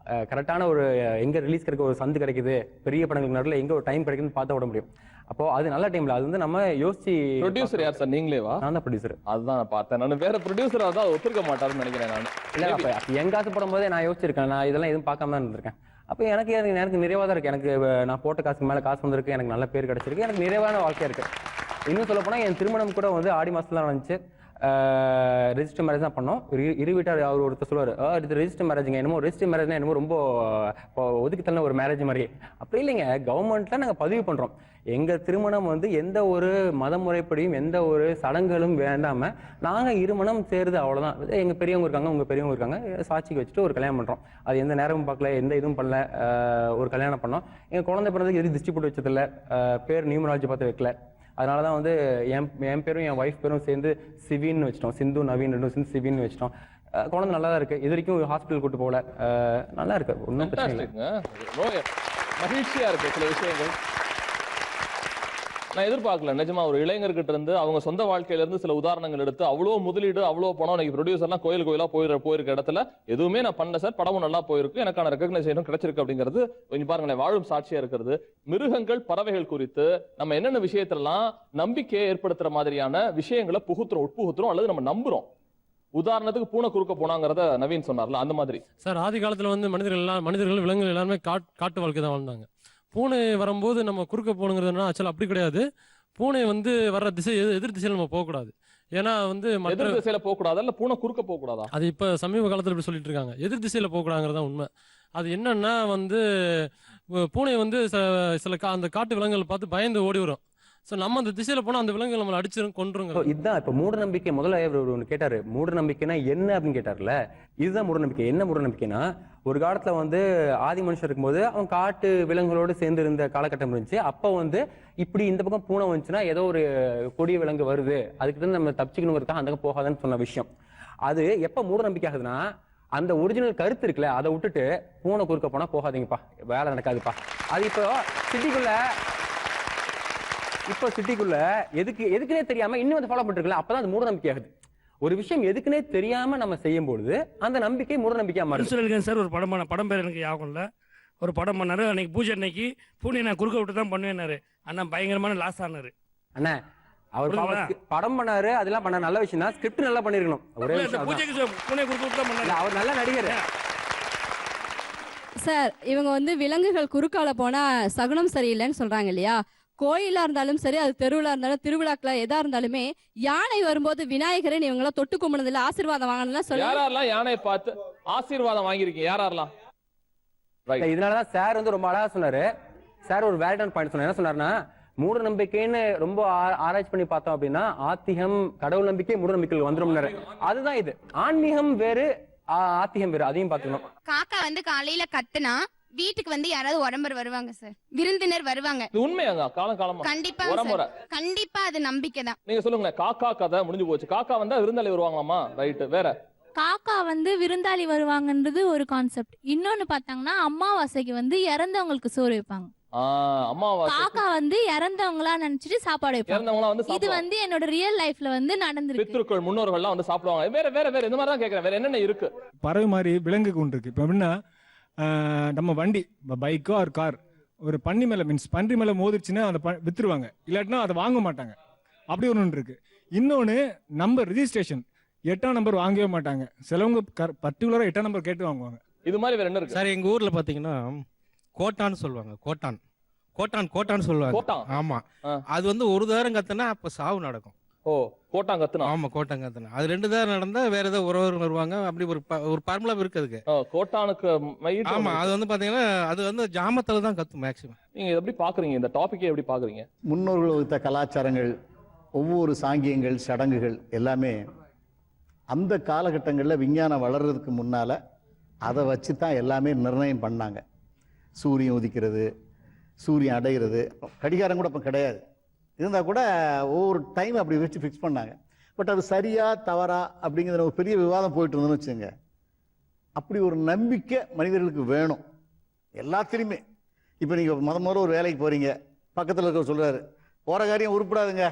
கரெக்டான ஒரு எங்க ரிலீஸ் கிடைக்க ஒரு சந்து கிடைக்குது, பெரிய படங்களுக்கு நடுவில் எங்க ஒரு டைம் கிடைக்குதுன்னு பார்த்து விட முடியும். அப்போ அது நல்ல டைம்ல அது வந்து நம்ம யோசிச்சு. ப்ரொடியூசர் யார் சார், நீங்களேவா? நான் தான் ப்ரொடியூசர். அதுதான் நான் பார்த்தேன், நான் வேற ப்ரொடியூசரா தான் ஒத்துக்க மாட்டாருன்னு நினைக்கிறேன் நான். இல்லை அப்போ எங்க ஆசைப்படும் போதே நான் யோசிச்சிருக்கேன், நான் இதெல்லாம் எதுவும் பார்க்காம தான் இருந்திருக்கேன். அப்போ எனக்கு நிறைவாக தான் இருக்கு, எனக்கு நான் போட்ட காசுக்கு மேலே காசு வந்திருக்கு, எனக்கு நல்ல பேர் கிடைச்சிருக்கு, எனக்கு நிறைவான வாழ்க்கையா இருக்கு. இன்னும் சொல்ல போனால் என் திருமணம் கூட வந்து ஆடி மாசத்துல நடந்துச்சு, ரெஜிஸ்டர் மேரேஜ் தான் பண்ணோம். இரு வீட்டார் அவர் ஒருத்தர் சொல்லுவார், இது ரெஜிஸ்டர் மேரேஜுங்க, என்னமோ ரெஜிஸ்டர் மேரேஜ்னா என்னமோ ரொம்ப ஒதுக்கி தள்ள ஒரு மேரேஜ் மாதிரி. அப்படி இல்லைங்க, கவர்மெண்ட்ல நாங்கள் பதிவு பண்ணுறோம். எங்கள் திருமணம் வந்து எந்த ஒரு மத முறைப்படியும் எந்த ஒரு சடங்குகளும் வேண்டாமல் நாங்கள் இருமணம் சேருது, அவ்வளோதான். எங்கள் பெரியவங்க இருக்காங்க, உங்கள் பெரியவங்க இருக்காங்க, சாட்சிக்கு வச்சுட்டு ஒரு கல்யாணம் பண்ணுறோம். அது எந்த நேரமும் பார்க்கல, எந்த இதுவும் பண்ணல, ஒரு கல்யாணம் பண்ணோம். எங்கள் குழந்தை பிறந்ததுக்கு எதுவும் திருஷ்டி போட்டு வச்சதில்லை, பேர் நியூமராலஜி பார்த்து வைக்கல. அதனால தான் வந்து என் பேரும் என் ஒய்ஃப் பேரும் சேர்ந்து சிவின்னு வச்சிட்டோம், சிந்து நவீன் ரெண்டும் சேர்ந்து சிவின்னு வச்சிட்டோம். குழந்தை நல்லா தான் இருக்கு, இது வரைக்கும் ஹாஸ்பிட்டல் கூட்டு போகல, நல்லா இருக்கு, ஒன்றும் பிரச்சனை இல்லை. மகிழ்ச்சியா இருக்கு சில விஷயங்கள். நான் எதிர்பார்க்கல நிஜமா, ஒரு இளைஞர்கிட்ட இருந்து அவங்க சொந்த வாழ்க்கையில இருந்து சில உதாரணங்கள் எடுத்து அவ்வளோ முதலீடு அவ்வளோ பணம், இன்னைக்கு ப்ரொடியூசர்லாம் கோயிலா போயிருக்க இடத்துல எதுவுமே நான் பண்ணல சார், படமும் நல்லா போயிருக்கு, எனக்கான ரெகக்னைசேஷனும் கிடைச்சிருக்கு அப்படிங்கிறது கொஞ்சம் பாருங்களேன், வாழும் சாட்சியா இருக்கிறது. மிருகங்கள், பறவைகள் குறித்து நம்ம என்னென்ன விஷயத்திலாம் நம்பிக்கையை ஏற்படுத்துற மாதிரியான விஷயங்களை உட்புகுத்துறோம் அல்லது நம்ம நம்புறோம். உதாரணத்துக்கு பூனை குறுக்க போனாங்கிறத நவீன் சொன்னார்ல, அந்த மாதிரி சார் ஆதி காலத்துல வந்து மனிதர்கள் விலங்குகள் எல்லாருமே காட்டு வாழ்க்கை தான் வாழ்ந்தாங்க. பூனை வரும்போது நம்ம குறுக்க போகணுங்கிறதுனா ஆக்சுவலாக அப்படி கிடையாது. பூனை வந்து வர்ற திசை எதிர் திசையில் நம்ம போகக்கூடாது. ஏன்னா வந்து எதிர் திசையில போகக்கூடாது, இல்லை பூனை குறுக்க போகக்கூடாதா? அது இப்போ சமீப காலத்தில் இப்படி சொல்லிட்டு இருக்காங்க, எதிர் திசையில் போகக்கூடாதுங்கிறதா உண்மை. அது என்னன்னா வந்து பூனை வந்து சில அந்த காட்டு விலங்குகள் பார்த்து பயந்து ஓடி வரும். ஸோ நம்ம அந்த திசையில போனா அந்த விலங்குகள் நம்மளை அடிச்சிரும் கொன்றுங்க. இதுதான் இப்ப மூட நம்பிக்கை. முதல்ல இவர் ஒன்று கேட்டாரு, மூட நம்பிக்கைனா என்ன அப்படின்னு கேட்டார்ல. இதுதான் மூட நம்பிக்கை. என்ன மூட நம்பிக்கைனா, ஒரு காலத்துல வந்து ஆதி மனுஷன் இருக்கும்போது அவன் காட்டு விலங்குகளோடு சேர்ந்து இருந்த காலகட்டம் இருந்துச்சு. அப்ப வந்து இப்படி இந்த பக்கம் பூனை வந்துச்சுன்னா ஏதோ ஒரு கொடிய விலங்கு வருது, அதுக்கிட்ட இருந்து நம்ம தப்பிச்சுக்கணுங்கிறதுக்காக அந்த பக்கம் போகாதுன்னு சொன்ன விஷயம். அது எப்ப மூட நம்பிக்கை ஆகுதுன்னா, அந்த ஒரிஜினல் கருத்து இருக்குல்ல அதை விட்டுட்டு பூனை குறுக்க போனா போகாதீங்கப்பா, வேலை நடக்காதுப்பா. அது இப்போ சிட்டிக்குள்ள எதுக்குன்னே தெரியாம இன்னும் அதை ஃபாலோ பண்ணிருக்கல. அப்பதான் அது மூட நம்பிக்கை ஆகுது. ஒரு விஷயம் எதுக்குன்னே தெரியாம நம்ம செய்யும் பொழுது அந்த நம்பிக்கை மூட நம்பிக்கையா மாறுது. சார் ஒரு படம் பேர் எனக்கு ஞாபகம் இல்லை. ஒரு படம் பண்ணாரு அன்னைக்கு பூஜை அன்னைக்கு, பூனை நான் குறுக்க விட்டு தான் பண்ணுவேன்னாரு. அண்ணா பயங்கரமான லாஸ் ஆனாரு. அண்ணா அவர் படம் பண்ணாரு, அதெல்லாம் பண்ண நல்ல விஷயம் தான். ஸ்கிரிப்ட் நல்லா பண்ணிருக்கணும். ஒரே பூனை குறுக்க விட்டு தான் பண்ணாரு. அவர் நல்ல நடிகர் சார். இவங்க வந்து விலங்குகள் குறுக்கால போனா சகுனம் சரியில்லைன்னு சொல்றாங்க இல்லையா? கோயிலா இருந்தாலும் சரி, அது தெருவுல இருந்தாலும் திருவிழாக்கள எதா இருந்தாலுமே யானை வரும்போது விநாயகரன் இவங்களாம் தொட்டு கும்பிடுறதுல ஆசீர்வாதம் வாங்கணும்லாம் சொல்லி யாரெல்லாம் யானையை பார்த்து ஆசீர்வாதம் வாங்கியிருக்கீங்க? யாரெல்லாம்? இதனாலதான் சார் வந்து ரொம்ப அழகா சொன்னாரு. சார் ஒரு வேலிடான பாயிண்ட் சொன்னார். என்ன சொன்னாருன்னா, மூட நம்பிக்கைன்னு ரொம்ப ஆராய்ச்சி பண்ணி பார்த்தோம் அப்படின்னா ஆத்திகம், கடவுள் நம்பிக்கை, மூட நம்பிக்கைகள் வந்துடும். அதுதான் இது. ஆன்மீகம் வேறு, ஆத்திகம் வேறு. அதையும் பார்த்துக்கணும். காக்கா வந்து காலையில கத்துனா வீட்டுக்கு வந்து யாராவது உடம்பர் வருவாங்க சார், விருந்தினர் வருவாங்க. உண்மையாங்க, காலம் காலமா கண்டிப்பா கண்டிப்பா அது நம்பிக்கை தான். நீங்க சொல்லுங்க. காக்கா கதை முடிஞ்சு போச்சு. காக்கா வந்தா விருந்தாளி வருவாங்களாமா? ரைட். வேற காக்கா வந்து விருந்தாளி வருவாங்கன்றது ஒரு கான்செப்ட். இன்னொன்னு பார்த்தாங்கன்னா அமாவாசைக்கு வந்து இறந்தவங்களுக்கு சோறு வைப்பாங்க. காக்கா வந்து இறந்தவங்களா நினைச்சிட்டு சாப்பாடு வைப்பாங்க. இது வந்து என்னோட ரியல் லைஃப்ல வந்து நடந்திருக்கு. பித்ருக்கள் முன்னோர்கள்லாம் வந்து சாப்பிடுவாங்க. வேற வேற வேற இந்த மாதிரி தான் கேக்குறேன். வேற என்னென்ன இருக்கு? பறவை மாதிரி விலங்கு கொண்டு இருக்கு. இப்போ எப்படின்னா, நம்ம வண்டி பைக்கோ ஒரு கார் ஒரு பன்றி மேல மோதிருச்சுன்னா அதை வித்துருவாங்க, இல்லாட்டினா அதை வாங்க மாட்டாங்க. அப்படி ஒன்று இருக்கு. இன்னொன்று நம்பர் ரிஜிஸ்ட்ரேஷன் 8ஆம் நம்பர் வாங்கவே மாட்டாங்க. சிலவங்க பர்டிகுலரா 8ஆம் நம்பர் கேட்டு வாங்குவாங்க. இது மாதிரி வேற என்ன இருக்கு சார்? எங்க ஊர்ல பாத்தீங்கன்னா கோட்டான்னு சொல்லுவாங்க. கோட்டான்னு சொல்லுவாங்க. ஆமா, அது வந்து ஒரு தடவை கத்துனா அப்ப சாவு நடக்கும். கோட்டான் கத்துனா? ஆமா, கோட்டான் கத்துனா. அது 2 தடவை நடந்தா வேற ஏதோ உறவர் வருவாங்க. அப்படி ஒரு பார்முலா இருக்கு அதுக்கு. கோட்டானுக்கு ஆமா, அது வந்து பாத்தீங்கன்னா அது வந்து ஜாமத்துல தான் கத்தும் மேக்ஸிமம். நீங்க எப்படி பாக்குறீங்க இந்த டாபிக்கை? எப்படி பாக்குறீங்க? முன்னோர்கள் வகுத்த கலாச்சாரங்கள், ஒவ்வொரு சாங்கியங்கள், சடங்குகள் எல்லாமே அந்த காலகட்டங்களில் விஞ்ஞானம் வளர்றதுக்கு முன்னால் அதை வச்சு தான் எல்லாமே நிர்ணயம் பண்ணாங்க. சூரியன் உதிக்கிறது, சூரியன் அடைகிறது, கடிகாரம் கூட அப்போ கிடையாது. இருந்தால் கூட ஒவ்வொரு டைம் அப்படி வச்சு ஃபிக்ஸ் பண்ணாங்க. பட் அது சரியா தவறா அப்படிங்கிற ஒரு பெரிய விவாதம் போயிட்டு இருந்தோன்னு வச்சுங்க. அப்படி ஒரு நம்பிக்கை மனிதர்களுக்கு வேணும் எல்லாத்திலையுமே. இப்போ நீங்கள் முதல்ல ஒரு வேலைக்கு போகிறீங்க, பக்கத்தில் இருக்க சொல்கிறாரு போகிற காரியம் உருப்படாதுங்க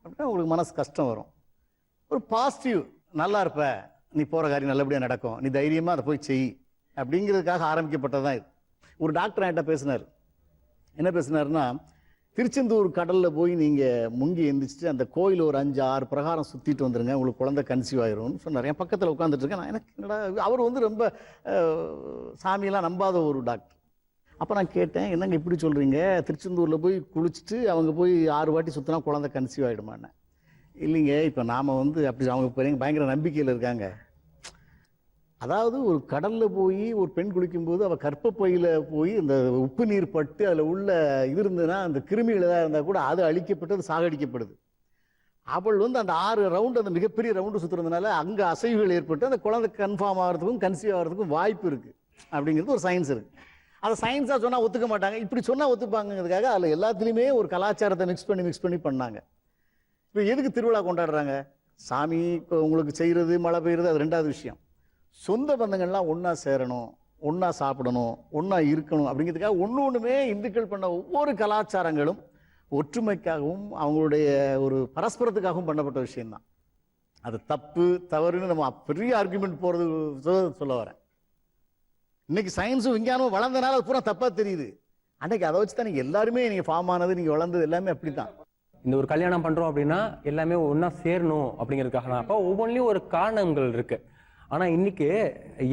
அப்படின்னா உங்களுக்கு மனசு கஷ்டம் வரும். ஒரு பாசிட்டிவ், நல்லா இருப்ப, நீ போகிற காரியம் நல்லபடியாக நடக்கும், நீ தைரியமாக அதை போய் செய் அப்படிங்கிறதுக்காக ஆரம்பிக்கப்பட்டதான் இது. ஒரு டாக்டர் என்கிட்ட பேசினார். என்ன பேசினாருன்னா, திருச்செந்தூர் கடலில் போய் நீங்கள் முங்கி எந்திரிச்சிட்டு அந்த கோயில் ஒரு 5-6 பிரகாரம் சுற்றிட்டு வந்துடுங்க, உங்களுக்கு குழந்தை கன்சீவ் ஆயிரும்னு சொன்னார். என் பக்கத்தில் உட்காந்துட்டு இருக்கேன். நான் எனக்கு என்னடா, அவர் வந்து ரொம்ப சாமியெல்லாம் நம்பாத ஒரு டாக்டர். அப்போ நான் கேட்டேன், என்னங்க இப்படி சொல்கிறீங்க, திருச்செந்தூரில் போய் குளிச்சுட்டு அவங்க போய் 6 வாட்டி சுற்றினா குழந்தை கன்சீவ் ஆகிடுமான்னு. இல்லைங்க, இப்போ நாம் வந்து அப்படி அவங்க இப்போ பயங்கர நம்பிக்கையில் இருக்காங்க. அதாவது ஒரு கடலில் போய் ஒரு பெண் குளிக்கும்போது அவள் கற்பப்பையில் போய் இந்த உப்பு நீர் பட்டு அதில் உள்ள இது இருந்ததுன்னா அந்த கிருமிகள் ஏதாவது இருந்தால் கூட அது அழிக்கப்பட்டு அது சாகடிக்கப்படுது. அவள் வந்து அந்த 6 ரவுண்டு, அந்த மிகப்பெரிய ரவுண்டு சுற்றுறதுனால அங்கே அசைவுகள் ஏற்பட்டு அந்த குழந்தை கன்ஃபார்ம் ஆகிறதுக்கும் கன்சீவ் ஆகிறதுக்கும் வாய்ப்பு இருக்குது அப்படிங்கிறது ஒரு சயின்ஸ் இருக்குது. அதை சயின்ஸாக சொன்னால் ஒத்துக்க மாட்டாங்க, இப்படி சொன்னால் ஒத்துப்பாங்கிறதுக்காக அதில் எல்லாத்துலேயுமே ஒரு கலாச்சாரத்தை மிக்ஸ் பண்ணி பண்ணாங்க. இப்போ எதுக்கு திருவிழா கொண்டாடுறாங்க? சாமி உங்களுக்கு செய்கிறது, மழை பெய்யுறது அது 2வது விஷயம். சொந்த பந்தங்கள்லாம் ஒன்றா சேரணும், ஒன்றா சாப்பிடணும், ஒன்றா இருக்கணும் அப்படிங்கிறதுக்காக ஒன்றுமே இந்துக்கள் பண்ண ஒவ்வொரு கலாச்சாரங்களும் ஒற்றுமைக்காகவும் அவங்களுடைய ஒரு பரஸ்பரத்துக்காகவும் பண்ணப்பட்ட விஷயம்தான். அது தப்பு தவறுன்னு நம்ம பெரிய ஆர்குமெண்ட் போகிறது சொல்ல வரேன். இன்னைக்கு சயின்ஸும் விஞ்ஞானமும் வளர்ந்தனால அது பூரா தப்பாக தெரியுது. அன்னைக்கு அதை வச்சு தான் நீங்கள் எல்லாருமே நீங்கள் ஃபார்ம் ஆனது, நீங்கள் வளர்ந்தது எல்லாமே அப்படி தான். இந்த ஒரு கல்யாணம் பண்றோம் அப்படின்னா எல்லாமே ஒன்னா சேரணும் அப்படிங்கிறதுக்காக தான். அப்போ ஒவ்வொன்றிலையும் ஒரு காரணங்கள் இருக்கு. ஆனா இன்னைக்கு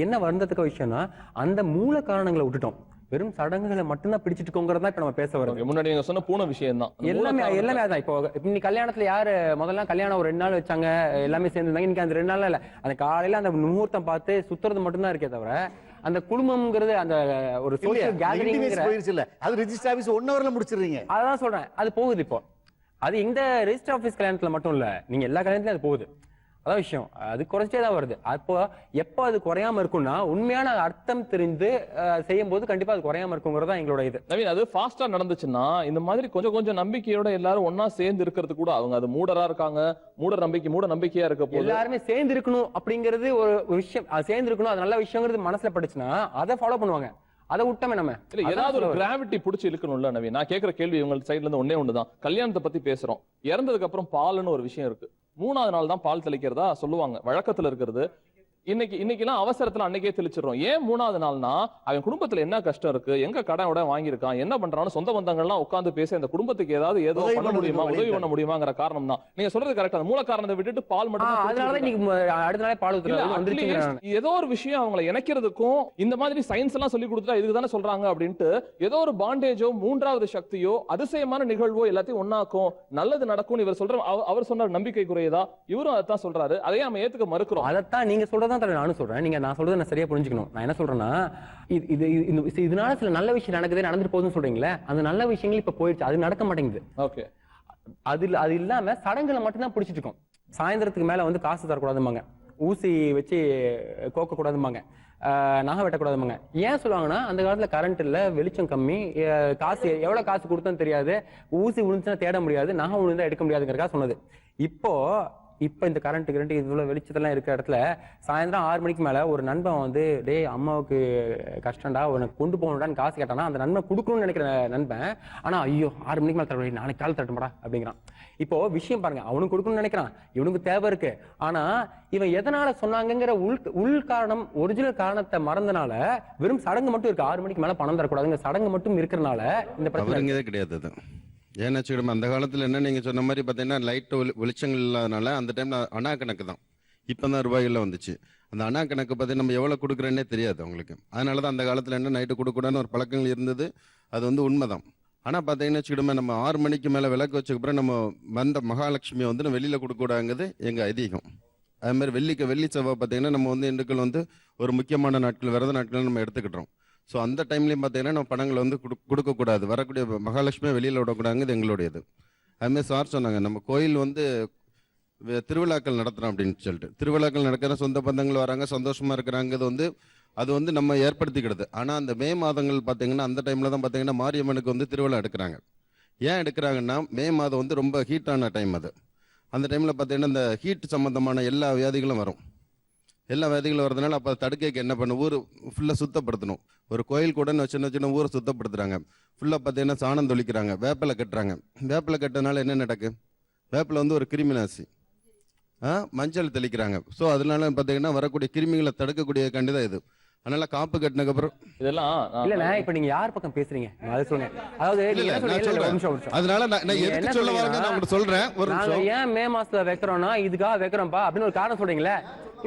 என்ன வருந்ததுக்கு விஷயம்னா, அந்த மூல காரணங்களை விட்டுட்டோம், வெறும் சடங்குகளை மட்டும்தான் பிடிச்சிட்டு இருக்கோங்கிறதா இப்ப நம்ம பேச வரோம். முன்னாடி நீங்க சொன்ன பூனை விஷயம் தான் எல்லாமே அதான். இப்போ இன்னைக்கு கல்யாணத்துல யாரு முதல்ல கல்யாணம் ஒரு 2 நாள் வச்சாங்க, எல்லாமே சேர்ந்துருந்தாங்க. இன்னைக்கு அந்த 2 நாள்ல இல்ல, அந்த காலையில அந்த முகூர்த்தம் பார்த்து சுத்துறது மட்டும்தான் இருக்கே தவிர அந்த குடும்பம்ங்கிறது அந்த ஒரு சோஷியல் கேதரிங் போயிருச்சு இல்ல. அது ரெஜிஸ்டர் ஆபீஸ் 1 ஹவர்ல முடிச்சிடுறீங்க. அதான் சொல்றேன், அது போகுது. இப்போ அது இந்த ரெஜிஸ்டர் ஆஃபீஸ் கல்யாணத்துல மட்டும் இல்ல, நீங்க எல்லா கல்யாணத்துலயும் அது போகுது. அதான் விஷயம், அது குறைச்சிட்டே தான் வருது. அப்போ எப்போ அது குறையாம இருக்கும்னா உண்மையான அர்த்தம் தெரிந்து செய்யும் போது கண்டிப்பா அது குறையாம இருக்குங்கிறதா எங்களோட இது. நவீன், அது ஃபாஸ்டா நடந்துச்சுன்னா இந்த மாதிரி கொஞ்சம் கொஞ்சம் நம்பிக்கையோட எல்லாரும் ஒன்னா சேர்ந்து இருக்கிறது கூட அவங்க அது மூடரா இருக்காங்க, மூட நம்பிக்கையா இருக்க போது எல்லாருமே சேர்ந்து இருக்கணும் அப்படிங்கிறது ஒரு விஷயம். அது சேர்ந்து இருக்கணும், அது நல்ல விஷயங்கிறது மனசுல பட்டுச்சுன்னா அதை ஃபாலோ பண்ணுவாங்க. அதை விட்டமே நம்ம இல்ல ஏதாவது ஒரு கிராவிட்டி புடிச்சு இழுக்கணும்ல நவீன். நான் கேட்கிற கேள்வி உங்க சைடுல இருந்து ஒன்னே ஒண்ணுதான். கல்யாணத்தை பத்தி பேசுறோம், இறந்ததுக்கு அப்புறம் பால்னு ஒரு விஷயம் இருக்கு. 3வது நாள் தான் பால் தெளிக்கிறதா சொல்லுவாங்க, வழக்கத்துல இருக்கிறது. இன்னைக்கெல்லாம் அவசரத்துல அன்னைக்கே தெளிச்சிடறோம். ஏன் 3வது நாள்னா அவன் குடும்பத்துல என்ன கஷ்டம் இருக்கு, எங்க கடன் வாங்கியிருக்கான், என்ன பண்றான்னு சொந்த பந்தங்கள்லாம் உட்கார்ந்து பேசி அந்த குடும்பத்துக்கு ஏதோ பண்ண முடியுமா, உதவி பண்ண முடியுமாங்கிற காரணம் தான். நீங்க சொல்றது கரெக்டா, மூல காரணத்தை விட்டுட்டு பால் மட்டும் அதனால நீங்க அடுத்த நாளே பால் ஊத்துறாங்க. ஏதோ ஒரு விஷயம் அவங்களை இணைக்கிறதுக்கும் இந்த மாதிரி சயின்ஸ் எல்லாம் சொல்லி கொடுத்தா இதுக்கு தானே சொல்றாங்க அப்படின்ட்டு ஏதோ ஒரு பாண்டேஜோ 3வது சக்தியோ அதிசயமான நிகழ்வோ எல்லாத்தையும் ஒன்னாக்கும், நல்லது நடக்கும் இவர் சொல்ற. அவர் சொன்ன நம்பிக்கை குறையதா, இவரும் அதான் சொல்றாரு. அதையே நம்ம ஏத்துக்க மறுக்கிறோம். அதைத்தான் நீங்க சொல்றது நானும் சொல்றேன். நீங்க நான் சொல்றதை நான் சரியா புரிஞ்சுக்கணும். நான் என்ன சொல்றேன்னா, இதனால சில நல்ல விஷயம் நடந்துட்டு போகுதுன்னு சொல்றீங்களே, அந்த நல்ல விஷயங்கள் இப்ப போயிடுச்சு, அது நடக்க மாட்டேங்குது. ஓகே, அது இல்லாம சடங்குல மட்டும் தான் பிடிச்சிட்டு இருக்கோம். சாயந்தரத்துக்கு மேல வந்து காசு தரக்கூடாதும்பாங்க, ஊசி வச்சு கோக்க கூடாதும்பாங்க, நகை வெட்டக்கூடாதும்பாங்க. ஏன் சொல்லுவாங்கன்னா அந்த காலத்துல கரண்ட் இல்ல, வெளிச்சம் கம்மி, காசு எவ்வளவு காசு கொடுத்தோன்னு தெரியாது, ஊசி விழுந்துச்சுன்னா தேட முடியாது, நகை விழுந்தா எடுக்க முடியாதுங்கிறக்கா சொன்னது. இப்போ இந்த கரண்ட் இவ்வளவு வெளிச்சத்தெல்லாம் இருக்கிற இடத்துல சாயந்தரம் 6 மணிக்கு மேல ஒரு நண்பன் வந்து டே அம்மாவுக்கு கஷ்டம்டா உனக்கு கொண்டு போகணும்டான்னு காசு கேட்டானா அந்த நண்பன் கொடுக்கணும்னு நினைக்கிற நண்பன், ஆனா ஐயோ 6 மணிக்கு மேல தர நாளைக்கு கால் தரட்டுமாடா அப்படிங்கிறான். இப்போ விஷயம் பாருங்க, அவனுக்கு கொடுக்கணும்னு நினைக்கிறான், இவனுக்கு தேவை இருக்கு. ஆனா இவன் எதனால சொன்னாங்கிற உள் காரணம், ஒரிஜினல் காரணத்தை மறந்தனால வெறும் சடங்கு மட்டும் இருக்கு. 6 மணிக்கு மேல பணம் தரக்கூடாதுங்க சடங்கு மட்டும் இருக்கிறனால இந்த பிரச்சனை கிடையாது. ஏன்னா அந்த காலத்தில் என்ன நீங்கள் சொன்ன மாதிரி பார்த்தீங்கன்னா லைட்டு வெளிச்சங்கள் இல்லாதனால அந்த டைமில் அணா கணக்கு தான். இப்போ தான் ரூபாய்களில் வந்துச்சு. அந்த அணா கணக்கு பற்றி நம்ம எவ்வளோ கொடுக்குறேன்னே தெரியாது அவங்களுக்கு. அதனால தான் அந்த காலத்தில் என்ன நைட்டு கொடுக்கூடாதுன்னு ஒரு பழக்கங்கள் இருந்தது. அது வந்து உண்மை தான். ஆனால் பார்த்தீங்கன்னா வச்சுக்கிடுமே நம்ம 6 மணிக்கு மேலே விளக்கு வச்சக்கப்புறம் நம்ம வந்த மகாலட்சுமியை வந்து நம்ம வெளியில் கொடுக்கூடாங்கிறது எங்கள் ஐதீகம். அதுமாதிரி வெள்ளி செவ்வாய் பார்த்தீங்கன்னா நம்ம வந்து இந்துக்கள் வந்து ஒரு முக்கியமான நாட்கள், விரத நாட்கள் நம்ம எடுத்துக்கிட்டோம். ஸோ அந்த டைம்லையும் பார்த்தீங்கன்னா நம்ம பணங்களை வந்து கொடுக்கக்கூடாது, வரக்கூடிய மகாலட்சுமியை வெளியில் விடக்கூடாதுங்கிறது எங்களுடையது. அதுமாதிரி சார் சொன்னாங்க, நம்ம கோயில் வந்து திருவிழாக்கள் நடத்துகிறோம் அப்படின்னு சொல்லிட்டு. திருவிழாக்கள் நடக்கிற சொந்த பந்தங்கள் வராங்க, சந்தோஷமாக இருக்கிறாங்கிறது வந்து அது வந்து நம்ம ஏற்படுத்திக்கிடுது. ஆனால் அந்த மே மாதங்கள் பார்த்தீங்கன்னா அந்த டைமில் தான் பார்த்தீங்கன்னா மாரியம்மனுக்கு வந்து திருவிழா எடுக்கிறாங்க. ஏன் எடுக்கிறாங்கன்னா மே மாதம் வந்து ரொம்ப ஹீட்டான டைம். அது அந்த டைமில் பார்த்தீங்கன்னா இந்த ஹீட் சம்மந்தமான எல்லா வியாதிகளும் வரும். எல்லா வியாதிகளும் வரதுனால அப்போ தடுக்கைக்கு என்ன பண்ண ஊர் ஃபுல்லாக சுத்தப்படுத்தணும். ஒரு கோயில் கூட சின்ன ஊரை சுத்தப்படுத்துகிறாங்க. ஃபுல்லாக பார்த்தீங்கன்னா சாணம் தொளிக்கிறாங்க, வேப்பிலை கட்டுறாங்க. வேப்பிலை கட்டுறதுனால என்ன நடக்கு, வேப்பிலை வந்து ஒரு கிருமிநாசி, மஞ்சள் தெளிக்கிறாங்க. ஸோ அதனால பார்த்தீங்கன்னா வரக்கூடிய கிருமிகளை தடுக்கக்கூடிய கண்டிதான் இது. அதனால காப்பு கட்டினதுக்கு அப்புறம் இதெல்லாம் இல்லண்ணா. இப்ப நீங்க யார் பக்கம் பேசுறீங்க அதை சொல்லுங்க. அதாவது அதனால நான் எதுக்கு சொல்ல வரேன்னு நான் உங்களுக்கு சொல்றேன். ஒரு நிமிஷம். ஏன் மே மாசத்துல வைக்கிறோம்னா இதுக்காக வைக்கிறோம்ப்பா அப்படின்னு ஒரு காரணம் சொல்றீங்களே.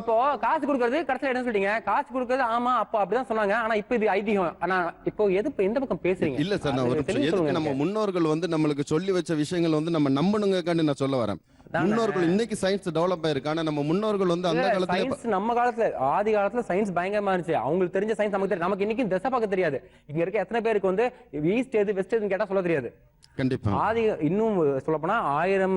இப்போ காசு கொடுக்கறது கடைசியில என்ன சொல்றீங்க, காசு கொடுக்கறது ஆமா அப்போ அப்படிதான் சொன்னாங்க, ஆனா இப்போ இது ஐதீகம். ஆனா இப்போ எந்த பக்கம் பேசுறீங்க? இல்ல சார், நான் ஒரு எதுக்கு நம்ம முன்னோர்கள் வந்து நம்மளுக்கு சொல்லி வச்ச விஷயங்கள் வந்து நம்ம நம்பணுங்கக்காண்டி நான் சொல்ல வரேன். முன்னோர்கள் இன்னைக்கு சயின்ஸ் டெவலப் ஆயிருக்கு. ஆனா நம்ம முன்னோர்கள் வந்து அந்த காலத்துல நம்ம காலத்துல ஆதி காலத்துல சயின்ஸ் பயங்கரமா இருந்துச்சு. அவங்களுக்கு தெரிஞ்ச சயின்ஸ் நமக்கு தெரியும். நமக்கு இன்னைக்கு திசை பார்க்க தெரியாது. இங்க இருக்க எத்தனை பேருக்கு வந்து ஈஸ்ட் எது வெஸ்ட் எதுன்னு கேட்டா சொல்ல தெரியாது. கண்டிப்பா ஆதி இன்னும் சொல்ல போனா 1000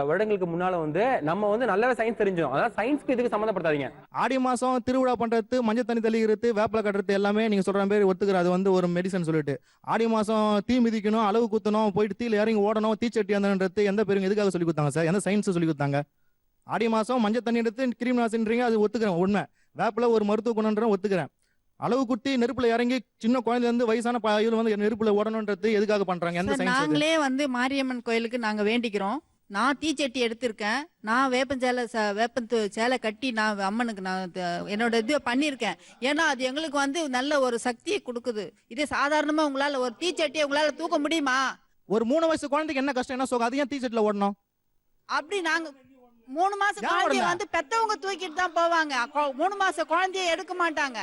வருடங்களுக்கு முன்னால வந்து நம்ம வந்து நல்ல சயின்ஸ் தெரிஞ்சோம். அதாவது சயின்ஸ்க்கு இதுக்கு சம்மந்தப்படுத்தாதீங்க. ஆடி மாசம் திருவிழா பண்றது, மஞ்சள் தண்ணி தெளிக்கிறது, வேப்பிலை கட்டுறது எல்லாமே நீங்க சொல்ற பேர் ஒத்துக்கிற அது வந்து ஒரு மெடிசன் சொல்லிட்டு. ஆடி மாசம் தீ மிதிக்கணும், அளவு குத்தணும், போயிட்டு தீல இறங்கி ஓடணும், தீச்சட்டி அந்தன்றது எந்த பேரும் எதுக்காக சொல்லி கொடுத்தாங்க சார்? எந்த சயின்ஸ் சொல்லி கொடுத்தாங்க? ஆடி மாசம் மஞ்சள் தண்ணி எடுத்து கிருமிநாசின்றீங்க, அது ஒத்துக்கிறேன் உண்மை. வேப்பிலை ஒரு மருத்துவ குணம்ன்ற ஒத்துக்கிறேன். அளவு குட்டி நெருப்புல இறங்கி சின்ன குழந்தைல இருந்து வயசான இவரு வந்து நெருப்புல ஓடணும்ன்றது எதுக்காக பண்றாங்க? எந்த சயின்ஸ்? நாங்களே வந்து மாரியம்மன் கோயிலுக்கு நாங்க வேண்டிக்கிறோம். நான் தீச்சட்டி எடுத்திருக்கேன், நான் வேப்ப சேலை கட்டி நான் அம்மனுக்கு நான் என்னோட இது பண்ணியிருக்கேன். ஏன்னா அது எங்களுக்கு வந்து நல்ல ஒரு சக்தியை கொடுக்குது. இதே சாதாரணமா உங்களால ஒரு தீச்சட்டியை உங்களால தூக்க முடியுமா? ஒரு 3 வயசு குழந்தைக்கு என்ன கஷ்டம், என்ன சோகம், அது ஏன் தீச்சட்டில ஓடணும்? அப்படி நாங்க 3 மாசம் குழந்தைய வந்து பெத்தவங்க தூக்கிட்டு தான் போவாங்க. 3 மாசம் குழந்தைய எடுக்க மாட்டாங்க.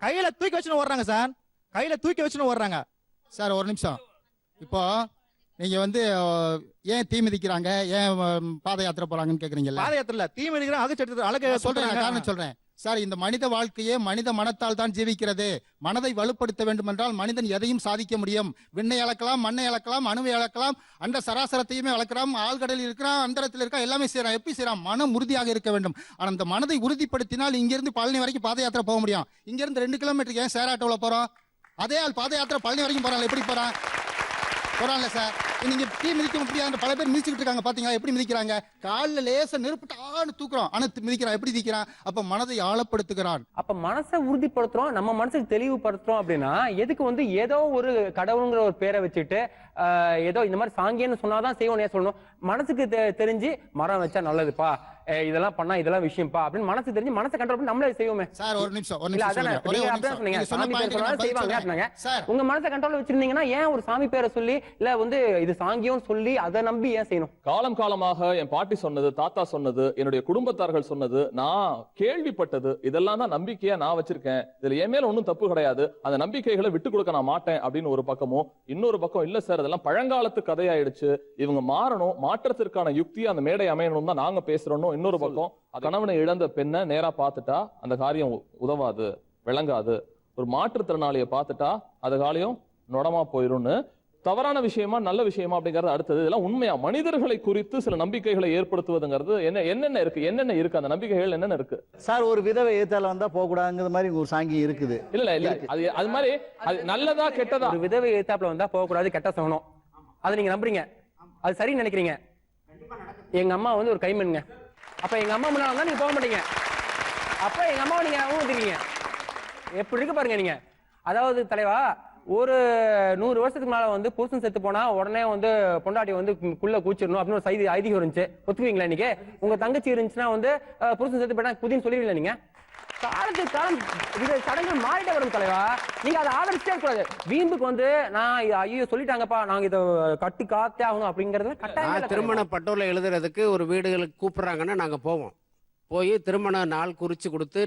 கையில தூக்கி வச்சுன்னு ஓடுறாங்க சார், கையில தூக்கி வச்சுன்னு ஓடுறாங்க சார். ஒரு நிமிஷம். இப்போ நீங்க வந்து ஏன் தீ மிதிக்கிறாங்க, ஏன் பாத யாத்திரை போறாங்கன்னு கேக்குறீங்கல்ல? பாத யாத்திரை தீ மிதிக்கிற அகச்சட்டு அழகு சொல்றேன், காரணம் சொல்றேன். சார் இந்த மனித வாழ்க்கையே மனித மனத்தால் தான் ஜீவிக்கிறது. மனதை வலுப்படுத்த வேண்டும் என்றால் மனிதன் எதையும் சாதிக்க முடியும். விண்ணை அளக்கலாம், மண்ணை அளக்கலாம், அணுவை அளக்கலாம், அந்த சராசரத்தையுமே அளக்கலாம், ஆழ்கடலில் இருக்கிறான், அந்தரத்தில் இருக்கா, எல்லாமே செய்யறான். எப்படி செய்யறான்? மனம் உறுதியாக இருக்க வேண்டும். ஆனால் அந்த மனதை உறுதிப்படுத்தினால் இங்கிருந்து பழனி வரைக்கும் பாத யாத்திரை போக முடியும். இங்கிருந்து 2 கிலோமீட்டருக்கு ஏன் சேர் ஆட்டோவில் போறோம்? அதே ஆள் பாத யாத்திரை பழனி வரைக்கும் போறாங்க. எப்படி போறான்? போறான்ல சார். நீங்க டீ மிதிக்க முடியாது. பல பேர் மிதிச்சுக்கிட்டு இருக்காங்க பாத்தீங்களா? எப்படி மிதிக்கிறாங்க? காலில் லேச நெருப்புட்டான்னு தூக்குறோம், ஆனா மிதிக்கிறான். எப்படி மிதிக்கிறான்? அப்ப மனதை ஆழப்படுத்துகிறான். அப்ப மனசை உறுதிப்படுத்துறோம், நம்ம மனசுக்கு தெளிவுபடுத்துறோம் அப்படின்னா எதுக்கு வந்து ஏதோ ஒரு கடவுளுங்கிற ஒரு பேரை வச்சுட்டு ஏதோ இந்த மாதிரி சாங்கியன்னு சொன்னாதான் செய்வோம் ஏன் சொல்லணும்? மனசுக்கு தெரிஞ்சு மரம் வச்சா நல்லதுப்பா, இதெல்லாம் பண்ணா இதெல்லாம் விஷயம்ப்பா அப்படின்னு மனசு தெரிஞ்சு மனசை கண்ட்ரோல் பண்ணி நம்மளே செய்வோமே. சார் ஒரு நிமிஷம் செய்வாங்க. உங்க மனசை கண்ட்ரோல் வச்சிருந்தீங்கன்னா ஏன் ஒரு சாமி பேரை சொல்லி இல்ல வந்து இது சாங்கியம் சொல்லி அதை நம்பி ஏன் செய்யணும்? காலம் காலமாக என் பாட்டி சொன்னது, தாத்தா சொன்னது, என்னுடைய குடும்பத்தார்கள் சொன்னது, நான் கேள்விப்பட்டது, இதெல்லாம் தான் நம்பிக்கையா நான் வச்சிருக்கேன். இதுல என் மேல ஒன்றும் தப்பு கிடையாது. அந்த நம்பிக்கைகளை விட்டு கொடுக்க நான் மாட்டேன் அப்படின்னு ஒரு பக்கமும், இன்னொரு பக்கம் இல்ல சார் அதெல்லாம் பழங்காலத்து கதையாயிடுச்சு, இவங்க மாறணும், மாற்றத்திற்கான யுக்தி அந்த மேடை அமையணும் தான் நாங்க பேசுறோம். இன்னொரு பக்கம் கணவனை இழந்த பெண்ணை நேரா பார்த்துட்டா அந்த காரியம் உதவாது, விளங்காது. ஒரு மாற்றுத்திறனாளியை பார்த்துட்டா அது காரியம் நொடமா போயிரும்னு தவறான விஷயமா நல்ல விஷயமா அப்படிங்கறது அடுத்தது. இதெல்லாம் உண்மையா மனிதர்களை குறித்து சில நம்பிக்கைகளை ஏற்படுத்துவதுங்கிறது என்னென்ன இருக்கு அந்த நம்பிக்கைகள் என்னென்ன இருக்கு? சார் ஒரு விதவை ஏத்தால வந்தா போக கூடாதுங்கிற மாதிரி ஒரு சாங்கி இருக்குது. இல்ல அது மாதிரி அது நல்லதா கெட்டதா? ஒரு விதவை ஏத்தாப்புல வந்தா போக கூடாது, கெட்ட சகனம், அதை நீங்க நம்புறீங்க, அது சரின்னு நினைக்கிறீங்க. எங்க அம்மா வந்து ஒரு கைமண்ங்க, அப்ப எங்க அம்மா முன்னாடி வந்தா நீங்க போக மாட்டீங்க, அப்ப எங்க அம்மாவை நீங்க ஊத்துறீங்க. எப்படி இருக்கு பாருங்க நீங்க. அதாவது தலைவா, ஒரு 100 வருஷத்துக்கு மேல வந்து புருஷன் செத்து போனா உடனே வந்து பொண்டாட்டி வந்து குள்ள கூச்சிடணும் அப்படின்னு ஒரு ஐதீகம் இருந்துச்சு. ஒத்துக்குவீங்களா? இன்னைக்கு உங்க தங்கச்சி இருந்துச்சுன்னா வந்து புருஷன் செத்து போயிட்டா புதின்னு சொல்லிடுவீங்களா நீங்க? காலத்துக்கு காலம் இது சடங்குகள் மாறிட்டே வரும் தலைவா. நீங்க அதை ஆதரிச்சே கூடாது. வீம்புக்கு வந்து நான் ஐயோ சொல்லிட்டாங்கப்பா நாங்க இதை கட்டி காத்தே ஆகணும் அப்படிங்கறது கட்டாயம். திருமண பட்டோல எழுதுறதுக்கு ஒரு வீடுகளுக்கு கூப்பிடுறாங்கன்னா நாங்க போவோம். போய் திருமண நாள் குறிச்சு கொடுத்து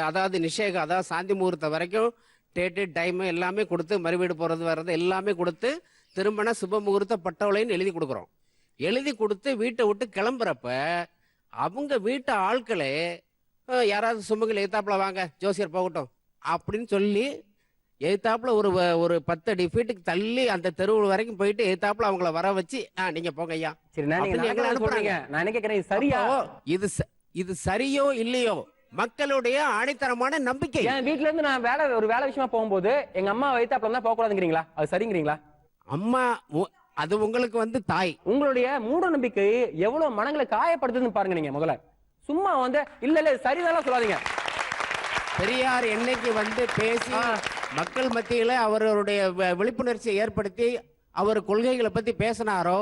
அதாவது நிச்சயம், அதாவது சாந்தி முகூர்த்தம் வரைக்கும் டேட்டு டைமு எல்லாமே கொடுத்து மறுவீடு போகிறது வர்றது எல்லாமே கொடுத்து திருமண சுப முகூர்த்த பட்டோலைன்னு எழுதி கொடுக்குறோம். எழுதி கொடுத்து வீட்டை விட்டு கிளம்புறப்ப அவங்க வீட்டு ஆட்களே யாராவது சுமங்கல் எதிர்த்தாப்புல வாங்க ஜோசியர் போகட்டும் அப்படின்னு சொல்லி எதிர்த்தாப்புல ஒரு 10 அடி ஃபீட்டுக்கு தள்ளி அந்த தெருவு வரைக்கும் போயிட்டு எதிர்த்தாப்புல அவங்கள வர வச்சு நீங்க போங்க ஐயா. நான் என்ன கேட்கிறேன், சரியா? இது சரியோ இல்லையோ மக்களுடைய ஆணித்தரமான நம்பிக்கை. என் வீட்டுல இருந்து நான் ஒரு வேலை விஷயமா போகும்போது எங்க அம்மா வயித்தாப்புல தான் போக கூடாதுங்கிறீங்களா? அது சரிங்கிறீங்களா? அம்மா அது உங்களுக்கு வந்து தாய். உங்களுடைய மூட நம்பிக்கை எவ்வளவு மனங்களை காயப்படுத்துதுன்னு பாருங்க. நீங்க முதல்ல சும்மா வந்து இல்ல சரிதான் சொல்லாதீங்க. பெரியார் என்னைக்கு வந்து பேசி மக்கள் மத்தியில அவருடைய விழிப்புணர்ச்சியை ஏற்படுத்தி அவர் கொள்கைகளை பத்தி பேசினாரோ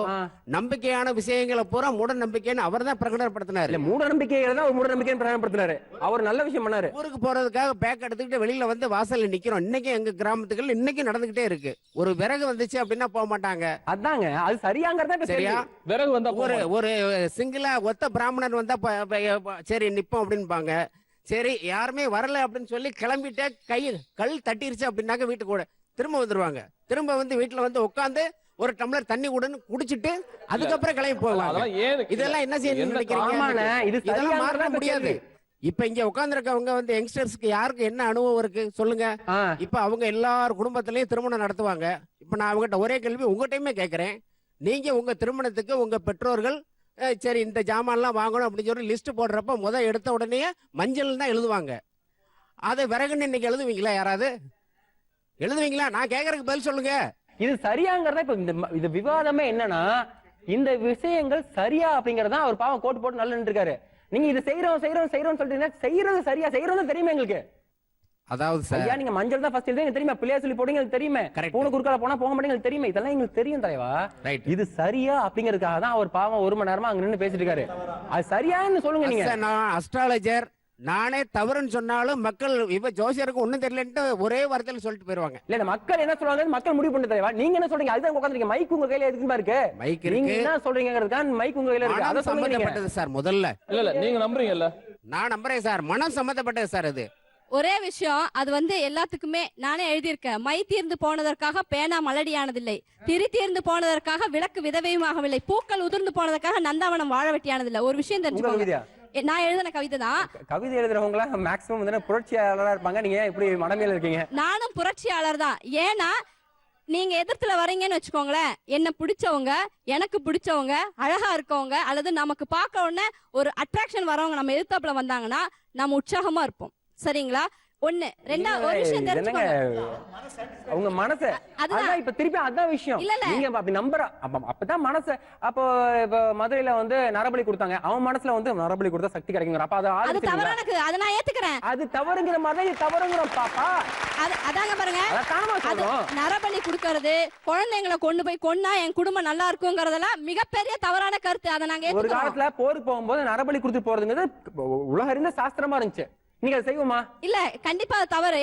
நம்பிக்கையான விஷயங்களை பூரா மூட நம்பிக்கைன்னு அவர் தான் பிரகடனப்படுத்தினாரு. மூட நம்பிக்கைகளை தான் மூட நம்பிக்கைன்னு பிரகடனப்படுத்தினாரு. அவர் நல்ல விஷயம் பண்ணாரு. ஊருக்கு போறதுக்காக பேக் எடுத்துக்கிட்டு வெளியில வந்து வாசல்ல நிக்கிறோம். இன்னைக்கு எங்க கிராமத்துகள் இன்னைக்கு நடந்துகிட்டே இருக்கு. ஒரு விறகு வந்துச்சு அப்படின்னா போக மாட்டாங்க. அதாங்க அது சரியாங்கிறத. சரியா? விறகு வந்தா ஒரு சிங்கிளா ஒத்த பிராமணன் வந்தா சரி நிப்போம் அப்படின்பாங்க. சரி யாருமே வரல அப்படின்னு சொல்லி கிளம்பிட்டே கல் தட்டிருச்சு அப்படின்னாக்க வீட்டுக்கு கூட திரும்ப வந்துருவாங்க. திரும்ப வந்து வீட்டுல வந்து உட்காந்து ஒரு டம்ளர் தண்ணி உடனே குடிச்சிட்டு அதுக்கப்புறம் கிளம்பி போவாங்க. இதெல்லாம் என்ன செய்யணும்னு நினைக்கிறீங்க? இதெல்லாம் மாற முடியாது. இப்ப இங்க உட்கார்ந்து இருக்கவங்க வந்து யங்ஸ்டர்ஸ்க்கு யாருக்கு என்ன அனுபவம் இருக்கு சொல்லுங்க. இப்ப அவங்க எல்லாரும் குடும்பத்திலயும் திருமணம் நடத்துவாங்க. இப்ப நான் அவங்ககிட்ட ஒரே கேள்வி உங்ககிட்டயுமே கேட்கிறேன். நீங்க உங்க திருமணத்துக்கு உங்க பெற்றோர்கள் சரி இந்த ஜாமான்லாம் வாங்கணும் அப்படின்னு சொல்லி லிஸ்ட் போடுறப்ப எடுத்த உடனே மஞ்சள் தான் எழுதுவாங்க. அதை விறகுன்னு இன்னைக்கு எழுதுவீங்களா? யாராவது எழுதுவீங்களா? நான் கேட்கறதுக்கு பதில் சொல்லுங்க. இது சரியாங்கிறதா இப்ப இந்த விவாதமே என்னன்னா இந்த விஷயங்கள் சரியா அப்படிங்கறதா அவர் பாவம் கோட்டு போட்டு நல்லா இருக்காரு. நீங்க இது செய்யறோம் சொல்றீங்க. செய்யறது சரியா செய்யறோம் தெரியுமா எங்களுக்கு? அதாவது ஐயா நீங்க மஞ்சள் தான் ஃபர்ஸ்ட் எழுதுங்க தெரியுமா? பிள்ளையா சொல்லி போடுங்க தெரியுமே. பூனை குறுக்கால போனா போக மாட்டேங்க தெரியுமே. இதெல்லாம் எங்களுக்கு தெரியும் தலைவா. இது சரியா அப்படிங்கிறதுக்காக தான் அவர் பாவம் 1 மணி நேரமா அங்க நின்று பேசிட்டு இருக்காரு. அது சரியான்னு சொல்லுங்க நீங்க. நான் அஸ்ட்ராலஜர், நானே தவறுன்னு சொன்னாலும் மக்கள் இப்ப ஜோசியருக்கு ஒண்ணும் தெரியலன்ட்டு ஒரே வார்த்தையில சொல்லிட்டு போயிருவாங்க. இல்ல மக்கள் என்ன சொல்றாங்க மக்கள் முடிவு பண்ணி தலைவா. நீங்க என்ன சொல்றீங்க? அதுதான் உட்கார்ந்துருக்கீங்க. மைக் உங்க கையில எதுக்குமா இருக்கு? மைக் நீங்க என்ன சொல்றீங்கிறதுக்கான மைக் உங்க கையில இருக்கு. அத சம்பந்தப்பட்டது சார். முதல்ல இல்ல நீங்க நம்புறீங்கல்ல? நான் நம்புறேன் சார். மனம் சம்பந்தப்பட்டது சார். அது ஒரே விஷயம், அது வந்து எல்லாத்துக்குமே நானே எழுதியிருக்கேன். மை தீர்ந்து போனதற்காக பேனா மலடியானதில்லை, திரி தீர்ந்து போனதற்காக விளக்கு விதவையுமாகவில்லை, பூக்கள் உதிர்ந்து போனதற்காக நந்தாவனம் வாழ வெட்டியானதில்லை. ஒரு விஷயம் தெரிஞ்சுக்கோங்க. நான் எழுதின கவிதை தான். கவிதை எழுதுறவங்கள மேக்ஸிமம் வந்து புரட்சியாளரா இருப்பாங்க. நீங்க இப்படி மனமேல இருக்கீங்க? நானும் புரட்சியாளர் தான். ஏன்னா நீங்க எதிர்த்துல வரீங்கன்னு வச்சுக்கோங்களேன், என்ன பிடிச்சவங்க, எனக்கு பிடிச்சவங்க, அழகா இருக்கவங்க, அல்லது நமக்கு பார்க்க உடனே ஒரு அட்ராக்ஷன் வரவங்க நம்ம எதிர்த்தாப்புல வந்தாங்கன்னா நம்ம உற்சாகமா இருப்போம். சரிங்களா? ஒண்ணு. ரெண்டாவது ஒரு விஷயம் தெரிஞ்சுக்கோங்க, அவங்க மனச அதான் இப்ப திருப்பி அதான் விஷயம். நீங்க அப்படி நம்புற அப்பதான் மனச. அப்போ இப்ப மதுரையில வந்து நரபலி கொடுத்தாங்க, அவன் மனசுல வந்து நரபலி கொடுத்தா சக்தி கிடைக்குங்க. அப்ப அது தவறானது, அதை நான் ஏத்துக்கிறேன். அது தவறுங்கிற மாதிரி தவறுங்கிறோம் பாப்பா. அதாங்க பாருங்க, நரபலி கொடுக்கறது, குழந்தைங்களை கொண்டு போய் கொன்னா என் குடும்பம் நல்லா இருக்குங்கிறதெல்லாம் மிகப்பெரிய தவறான கருத்து. அதை நாங்க ஒரு காலத்துல போருக்கு போகும்போது நரபலி கொடுத்து போறதுங்கிறது உலக அறிந்த சாஸ்திரமா இருந்துச்சு. நீங்க அதை செய்வோமா? இல்ல, கண்டிப்பா தவறு.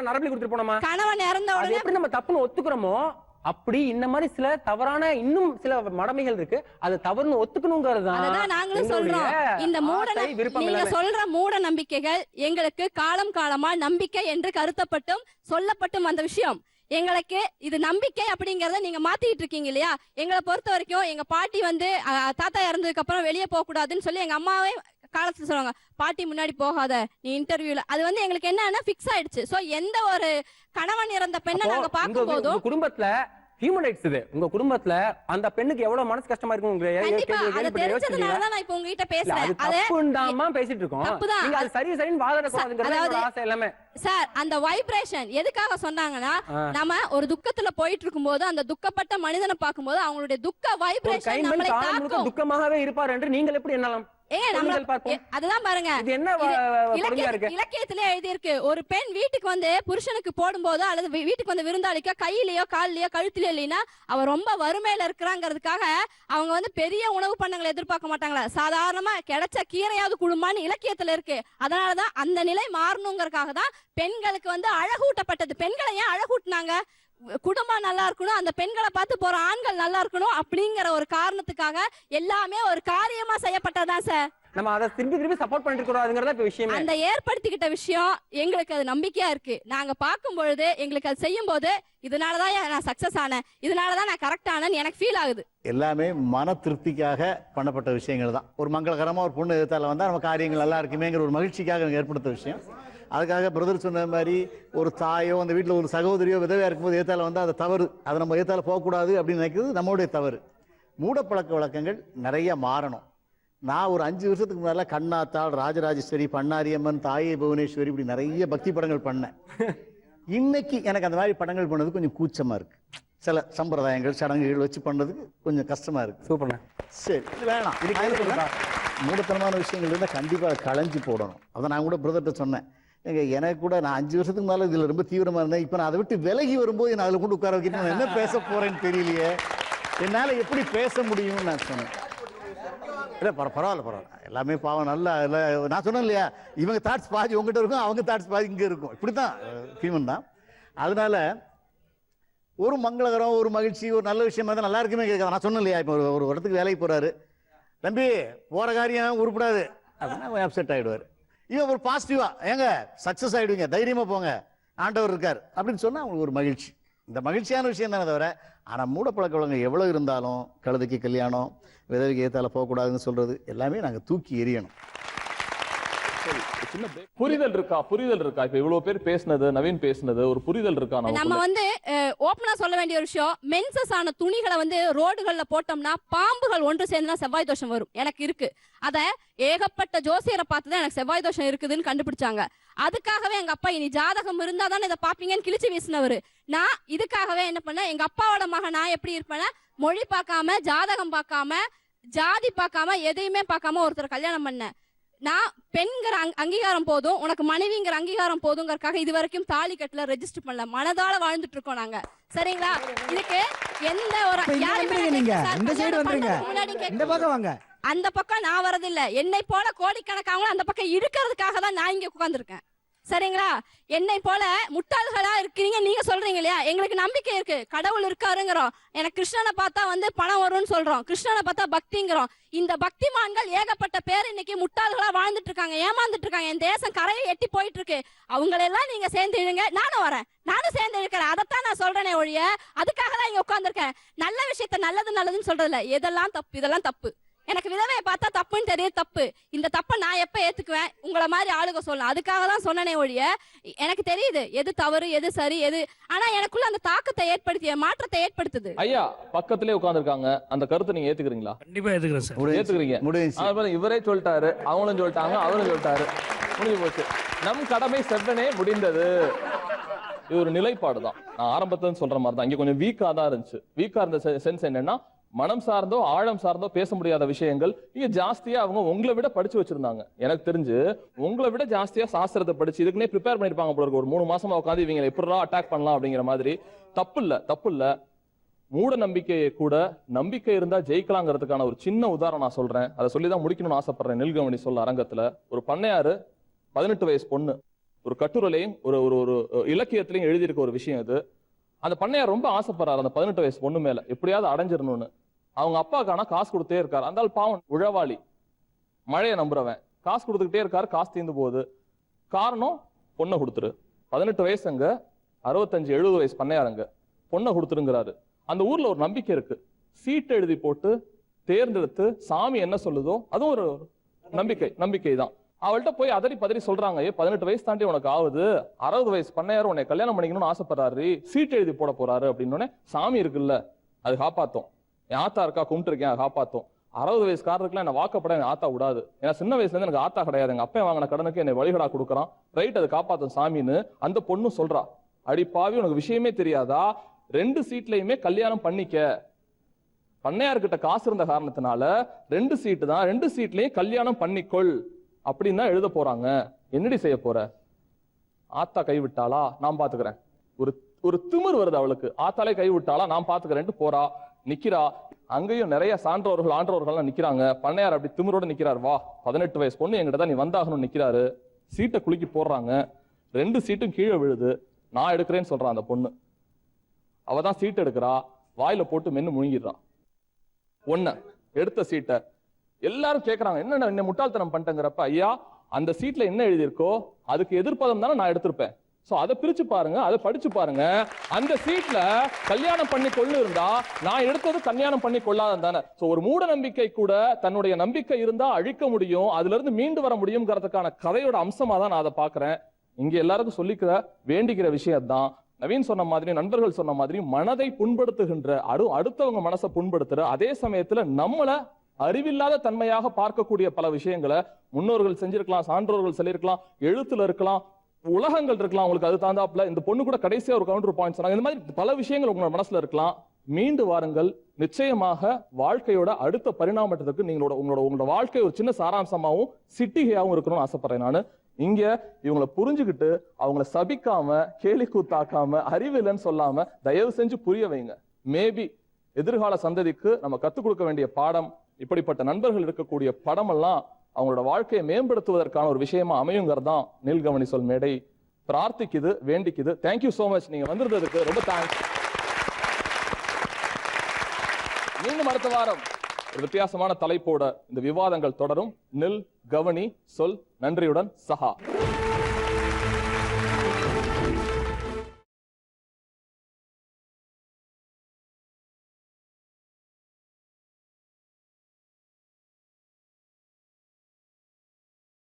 நரபலி கொடுத்துட்டு போனோமா? கணவன் இறந்த உடனே எப்படி நம்ம தப்புன்னு ஒத்துக்கிறோமோ அப்படி இந்த மாதிரி சில தவறான இன்னும் சில மடமைகள் இருக்கு. அது தவறுன்னு ஒத்துக்கணுங்கிறது தான் நாங்களும் சொல்றோம். இந்த நீங்க சொல்ற மூட நம்பிக்கைகள் எங்களுக்கு காலம் காலமா நம்பிக்கை என்று கருத்தப்பட்டும் சொல்லப்பட்டும் வந்த விஷயம். எங்களுக்கு இது நம்பிக்கை அப்படிங்கறத நீங்க மாத்திட்டு இருக்கீங்க இல்லையா? எங்களை பொறுத்த வரைக்கும் எங்க பாட்டி வந்து தாத்தா இறந்ததுக்கு அப்புறம் வெளியே போக கூடாதுன்னு சொல்லி எங்க அம்மாவே காலத்துல சொல்லுவாங்க, பாட்டி முன்னாடி போகாத நீ இன்டர்வியூல. அது வந்து எங்களுக்கு என்னன்னா பிக்ஸ் ஆயிடுச்சு. சோ எந்த ஒரு கணவன் இறந்த பெண்ணை நாங்க பார்க்கும் போதும் குடும்பத்துல ஹியூமன் ரைட்ஸ் இது. உங்க குடும்பத்துல அந்த பெண்ணுக்கு எவ்வளவு மனசு கஷ்டமா இருக்கும் நான் இப்ப உங்ககிட்ட பேசுறேன். பேசிட்டு இருக்கோம். நீங்க அது சரி சரின்னு வாதாடக்கூடாதுங்கிறது ஆசை எல்லாமே. சார், அந்த வைப்ரேஷன் எதுக்காக சொன்னாங்கன்னா, நம்ம ஒரு துக்கத்துல போயிட்டு இருக்கும்போது அந்த துக்கப்பட்ட மனிதனை பார்க்கும்போது அவங்களுடைய துக்க வைப்ரேஷன் நம்மளை தாக்கும். துக்கமாகவே இருப்பார் என்று நீங்கள் எப்படி எண்ணலாம்? அதுதான் பாருங்க, இலக்கியத்திலே எழுதி இருக்கு. ஒரு பெண் வீட்டுக்கு வந்து புருஷனுக்கு போடும்போது அல்லது வீட்டுக்கு வந்து விருந்தாளிக்க கையிலயோ காலிலயோ கழுத்திலயோ இல்லைன்னா அவ ரொம்ப வறுமையில இருக்கிறாங்கிறதுக்காக அவங்க வந்து பெரிய உணவு பண்டங்களை எதிர்பார்க்க மாட்டாங்களா, சாதாரணமா கிடைச்ச கீரையாவது குடும்பம்னு இலக்கியத்துல இருக்கு. அதனாலதான் அந்த நிலை மாறணுங்கிறதுக்காக தான் பெண்களுக்கு வந்து அழகூட்டப்பட்டது. பெண்களை ஏன் அழகூட்டினாங்க? குடும்பம் நல்லா இருக்கணும், அந்த பெண்களை பார்த்து போற ஆண்கள் நல்லா இருக்கணும் அப்படிங்கிற ஒரு காரணத்துக்காக எல்லாமே ஒரு காரியமா செய்யப்பட்டதான் சார். நம்ம அதை திருப்பி திருப்பி சப்போர்ட் பண்ணிட்டு கூடாதுங்கறத இப்ப விஷயம். அந்த ஏற்படுத்திக்கிட்ட விஷயம் எங்களுக்கு அது நம்பிக்கையா இருக்கு. நாங்க பார்க்கும் பொழுது எங்களுக்கு அது செய்யும் போது இதனாலதான் நான் சக்சஸ் ஆனேன், இதனாலதான் நான் கரெக்ட் ஆனேன்னு எனக்கு ஃபீல் ஆகுது. எல்லாமே மன திருப்திக்காக பண்ணப்பட்ட விஷயங்கள் தான். ஒரு மங்களகரமா ஒரு பொண்ணு எதிர்த்தால வந்தா நம்ம காரியங்கள் நல்லா இருக்குமேங்கிற ஒரு மகிழ்ச்சிக்காக ஏற்படுத்த விஷயம். அதுக்காக பிரதர் சொன்ன மாதிரி ஒரு தாயோ அந்த வீட்டில் ஒரு சகோதரியோ விதவையாக இருக்கும்போது ஏத்தால வந்து அது தவறு, அதை நம்ம ஏத்தால போகக்கூடாது அப்படின்னு நினைக்கிறது நம்மளுடைய தவறு. மூடப்பழக்க வழக்கங்கள் நிறைய மாறணும். நான் ஒரு 5 வருஷத்துக்கு முன்னால கண்ணாத்தாள், ராஜராஜேஸ்வரி, பண்ணாரியம்மன், தாயே புவனேஸ்வரி இப்படி நிறைய பக்தி படங்கள் பண்ணேன். இன்னைக்கு எனக்கு அந்த மாதிரி படங்கள் பண்ணது கொஞ்சம் கூச்சமா இருக்கு. சில சம்பிரதாயங்கள் சடங்குகள் வச்சு பண்ணதுக்கு கொஞ்சம் கஷ்டமா இருக்கு. சூப்பர். சரி, வேணாம். இது மூடத்தனமான விஷயங்கள் இருந்தால் கண்டிப்பாக களைஞ்சு போடணும். அதை நான் கூட பிரதர்கிட்ட சொன்னேன். எனக்கு கூட நான் 5 வருஷத்துக்கு மேலே இதில் ரொம்ப தீவிரமாக இருந்தேன். இப்போ நான் அதை விட்டு விலகி வரும்போது நான் அதில் கொண்டு உட்கார வைக்கிட்டு நான் என்ன பேச போகிறேன்னு தெரியலையே, என்னால் எப்படி பேச முடியும்னு நான் சொன்னேன். இல்லை பரவாயில்ல, எல்லாமே பாவம் நல்லா இல்லை. நான் சொன்னேன் இல்லையா, இவங்க தாட்ஸ் பாதி உங்ககிட்ட இருக்கும், அவங்க தாட்ஸ் பாதி இங்கே இருக்கும். இப்படி தான் ஹியூமன் தான். அதனால ஒரு மங்களகரம், ஒரு மகிழ்ச்சி, ஒரு நல்ல விஷயமா தான் நல்லா இருக்குமே கேட்காது. நான் சொன்னேன் இல்லையா, இப்போ ஒரு இடத்துக்கு வேலைக்கு போகிறாரு, தம்பி போகிற காரியம் உருப்படாது அப்படின்னா அப்செட் ஆகிடுவார். இவன் ஒரு பாசிட்டிவா, ஏங்க சக்சஸ் ஆயிடுவீங்க, தைரியமா போங்க, ஆண்டவர் இருக்கார் அப்படின்னு சொன்னா அவங்களுக்கு ஒரு மகிழ்ச்சி. இந்த மகிழ்ச்சியான விஷயம் தானே தவிர, ஆனா மூடப்பழக்க வழக்கம் எவ்வளவு இருந்தாலும் கழுதைக்கு கல்யாணம், விதவைக்கு ஏத்தால போகக்கூடாதுன்னு சொல்றது எல்லாமே நாங்க தூக்கி எறியணும். புரிதல் இருக்கா? இப்ப இவ்வளவு பேர் பேசினது, நவீன் பேசினது, ஒரு புரிதல் இருக்கா? நம்ம வந்து ஓப்பனா சொல்ல வேண்டிய ஒரு விஷயம், மென்சஸ் ஆன துணிகளை வந்து ரோடுகள்ல போட்டோம்னா பாம்புகள் ஒன்று சேர்ந்தா செவ்வாய் தோஷம் வரும். எனக்கு இருக்கு. அத ஏகப்பட்ட ஜோசியரை பார்த்துதான் எனக்கு செவ்வாய் தோஷம் இருக்குதுன்னு கண்டுபிடிச்சாங்க. அதுக்காகவே எங்க அப்பா இனி ஜாதகம் இருந்தா தானே இதை பாப்பீங்கன்னு கிழிச்சு வீசினவரு. நான் இதுக்காகவே என்ன பண்ணேன், எங்க அப்பாவோட மகன் நான் எப்படி இருப்பேன்னா, மொழி பார்க்காம, ஜாதகம் பார்க்காம, ஜாதி பார்க்காம, எதையுமே பார்க்காம ஒருத்தர் கல்யாணம் பண்ணேன். நான் பெண்கிற அங்கீகாரம் போதும், உனக்கு மனைவிங்கிற அங்கீகாரம் போதுங்கிறதுக்காக இது வரைக்கும் தாலி கட்டல, ரெஜிஸ்டர் பண்ணல, மனதால வாழ்ந்துட்டு இருக்கோம் நாங்க. சரிங்களா? இதுக்கு எந்த ஒரு அந்த பக்கம் நான் வரதில்லை. என்னை போல கோடிக்கணக்காக அந்த பக்கம் இருக்கிறதுக்காக தான் நான் இங்க உட்கார்ந்துருக்கேன். சரிங்களா? என்னை போல முட்டாள்களா இருக்கிறீங்க நீங்க சொல்றீங்க இல்லையா, எங்களுக்கு நம்பிக்கை இருக்கு, கடவுள் இருக்காருங்கிறோம். எனக்கு கிருஷ்ணனை பார்த்தா வந்து பணம் வரும்னு சொல்றோம், கிருஷ்ணனை பார்த்தா பக்திங்கிறோம். இந்த பக்திமான்கள் ஏகப்பட்ட பேர் இன்னைக்கு முட்டாள்களா வாழ்ந்துட்டு இருக்காங்க, ஏமாந்துட்டு இருக்காங்க. என் தேசம் கரையை எட்டி போயிட்டு இருக்கு. அவங்களெல்லாம் நீங்க சேர்ந்து இழுங்க, நானும் வரேன், நானும் சேர்ந்து இருக்கிறேன். அதைத்தான் நான் சொல்றேனே ஒழிய அதுக்காக தான் இங்க உட்கார்ந்துருக்கேன். நல்ல விஷயத்த நல்லதுன்னு சொல்றதில்ல. எதெல்லாம் தப்பு, இதெல்லாம் தப்பு, எனக்கு விதவையை பார்த்தா தப்புன்னு தெரியுது, தப்பு. இந்த தப்பை நான் எப்ப ஏத்துக்குவேன்? உங்களை மாதிரி ஆளுங்க சொல்லலாம். அதுக்காக தான் சொன்னனே ஒழிய, எனக்கு தெரியுது எது தவறு எது சரி எது, ஆனா எனக்குள்ள அந்த தாக்கத்தை ஏற்படுத்திய மாற்றத்தை ஏற்படுத்துது. ஐயா பக்கத்திலே உட்கார்ந்துருக்காங்க, அந்த கருத்தை நீங்க ஏத்துக்கிறீங்களா? கண்டிப்பா ஏத்துக்கிறேன் சார். ஏத்துக்கிறீங்க. இவரே சொல்லிட்டாரு, அவங்களும் சொல்லிட்டாங்க, அவரும் சொல்லிட்டாரு, முடிஞ்சு போச்சு. நம் கடமை செவ்வனே முடிந்தது. இது ஒரு நிலைப்பாடு தான். நான் ஆரம்பத்துல சொல்ற மாதிரி தான். இங்க கொஞ்சம் வீக்கா தான் இருந்துச்சு. வீக்கா இருந்த சென்ஸ் என்னன்னா, மனம் சார்ந்தோ ஆழம் சார்ந்தோ பேச முடியாத விஷயங்கள் இங்க ஜாஸ்தியா அவங்க உங்களை விட படிச்சு வச்சிருந்தாங்க. எனக்கு தெரிஞ்சு உங்களை விட ஜாஸ்தியா சாஸ்திரத்தை படிச்சு இதுக்குன்னே ப்ரிப்பேர் பண்ணிருப்பாங்க போல இருக்கு. ஒரு 3 மாசமா உட்காந்து இவங்க எப்படா அட்டாக் பண்ணலாம் அப்படிங்கிற மாதிரி. தப்பு இல்ல. மூட நம்பிக்கையை கூட நம்பிக்கை இருந்தா ஜெயிக்கலாங்கிறதுக்கான ஒரு சின்ன உதாரணம் நான் சொல்றேன். அதை சொல்லிதான் முடிக்கணும்னு ஆசைப்படுறேன். நெல்கவனி சொல்ல அரங்கத்துல ஒரு பண்ணையாரு 18 வயசு பொண்ணு ஒரு கட்டுரையிலையும் ஒரு ஒரு இலக்கியத்திலையும் எழுதியிருக்க ஒரு விஷயம் இது. அந்த பண்ணையார் ரொம்ப ஆசைப்படுறாரு அந்த 18 வயசு பொண்ணு மேல எப்படியாவது அடைஞ்சிடணும்னு. அவங்க அப்பாக்கான காசு கொடுத்தே இருக்காரு. அந்த பாவம் உழவாளி, மழையை நம்புறவன், காசு கொடுத்துக்கிட்டே இருக்காரு. காசு தீர்ந்து போகுது. காரணம் பொண்ணை கொடுத்துரு. 18 வயசுங்க, 65-70 வயசு பண்ணையாருங்க, பொண்ணை கொடுத்துருங்கிறாரு. அந்த ஊர்ல ஒரு நம்பிக்கை இருக்கு. சீட்டு எழுதி போட்டு தேர்ந்தெடுத்து சாமி என்ன சொல்லுதோ அதுவும் ஒரு நம்பிக்கை தான். அவள்கிட்ட போய் அதறி பதறி சொல்றாங்க, 18 வயசு தாண்டி உனக்கு ஆகுது, 60 வயசு பண்ணையார் உன்னை கல்யாணம் பண்ணிக்கணும்னு ஆசைப்படுறாரு, சீட்டு எழுதி போட போறாரு அப்படின்னு. சாமி இருக்குல்ல, அது காப்பாத்தும். என் ஆத்தா இருக்கா, கும்பிட்டு இருக்கேன், காப்பாத்தும். 60 வயசுக்காரருக்குலாம் என்ன வாக்கப்பட என் ஆத்தா விடாது. ஏன்னா சின்ன வயசுல இருந்து எனக்கு ஆத்தா கிடையாது, எங்க அப்பா வாங்கின கடனுக்கு என்னை வழிகடா கொடுக்குறான், ரைட், அது காப்பாத்தும் சாமின்னு அந்த பொண்ணு சொல்றா. அடி பாவி, உனக்கு விஷயமே தெரியாதா? 2 சீட்லயுமே கல்யாணம் பண்ணிக்க. பண்ணையார்கிட்ட காசு இருந்த காரணத்தினால 2 சீட்டு தான், 2 சீட்லயும் கல்யாணம் பண்ணிக்கொள் அப்படின்னு தான் எழுத போறாங்க. என்னடி செய்ய போற? ஆத்தா கைவிட்டாளா, நான் பாத்துக்கிறேன். ஒரு திமிர் வருது அவளுக்கு. ஆத்தாலே கைவிட்டாளா, நான் பாத்துக்கிறேன்ட்டு போறா, நிக்கிறா. அங்கேயும் நிறைய சான்றோர்கள் ஆன்றோர்கள்லாம் நிக்கிறாங்க. பண்ணையார் அப்படி திமிரோட நிக்கிறார். வா, 18 வயசு பொண்ணு என்கிட்ட தான் நீ வந்தாகணும்னு நிக்கிறாரு. சீட்டை குலுக்கி போடுறாங்க. 2 சீட்டும் கீழே விழுது. நான் எடுக்கிறேன்னு சொல்றான் அந்த பொண்ணு. அவ தான் சீட் எடுக்கிறா, வாயில போட்டு மென்னு முழுங்கிடுறா. எடுத்த சீட்டை எல்லாரும் கேட்கறாங்க, என்ன முட்டாள்தனம் பண்ணிட்டேங்கிறப்ப, ஐயா அந்த சீட்ல என்ன எழுதியிருக்கோ அதுக்கு எதிர்ப்பதம் தானே நான் எடுத்திருப்பேன். சோ அதை பிரிச்சு பாருங்க, அதை படிச்சு பாருங்க. அந்த சீட்ல கல்யாணம் பண்ணி கொள்ளு இருந்தா நான் எடுத்தது கல்யாணம் பண்ணி கொள்ளாதான் தானே. சோ ஒரு மூட நம்பிக்கை கூட தன்னுடைய நம்பிக்கை இருந்தா அழிக்க முடியும், அதுல இருந்து மீண்டு வர முடியும்ங்கிறதுக்கான கதையோட அம்சமா தான் நான் அதை பாக்குறேன். இங்க எல்லாருக்கும் சொல்லிக்கிற வேண்டிக்கிற விஷயம் தான், நவீன் சொன்ன மாதிரி, நண்பர்கள் சொன்ன மாதிரி, மனதை புண்படுத்துகின்ற அடுத்தவங்க மனசை புண்படுத்துற அதே சமயத்துல நம்மள அறிவில்லாத தன்மையாக பார்க்கக்கூடிய பல விஷயங்களை முன்னோர்கள் செஞ்சிருக்கலாம், சான்றோர்கள் சொல்லியிருக்கலாம், எழுத்துல இருக்கலாம், உலகங்கள் இருக்கலாம். உங்களுக்கு அது தாண்டாப்புல இந்த பொண்ணு கூட கடைசியா ஒரு கவுண்டர் பாயிண்ட் சொன்னாங்க. இந்த மாதிரி பல விஷயங்கள் உங்களோட மனசுல இருக்கலாம். மீண்டு வாருங்கள். நிச்சயமாக வாழ்க்கையோட அடுத்த பரிணாமத்துக்கு உங்களோட வாழ்க்கை ஒரு சின்ன சாராம்சமாகவும் சிட்டிகையாகவும் இருக்கணும்னு ஆசைப்படுறேன். நான் இங்க இவங்களை புரிஞ்சுக்கிட்டு அவங்கள சபிக்காம கேலி கூத்தாக்காம அறிவு இல்லைன்னு சொல்லாம தயவு செஞ்சு புரிய வைங்க. மேபி எதிர்கால சந்ததிக்கு நம்ம கத்துக் கொடுக்க வேண்டிய பாடம், இப்படிப்பட்ட நண்பர்கள் இருக்கக்கூடிய படம் எல்லாம் அவங்களோட வாழ்க்கையை மேம்படுத்துவதற்கான ஒரு விஷயமா அமையுங்கிறது தான் நீல்கவனி சொல் மேடை பிரார்த்திக்குது, வேண்டிக்குது. Thank you so much. நீங்க வந்திருந்ததுக்கு ரொம்ப தேங்க்ஸ். மீண்டும் அடுத்த வாரம் ஒரு வித்தியாசமான தலைப்போட இந்த விவாதங்கள் தொடரும். நில் கவனி சொல். நன்றியுடன் சஹா.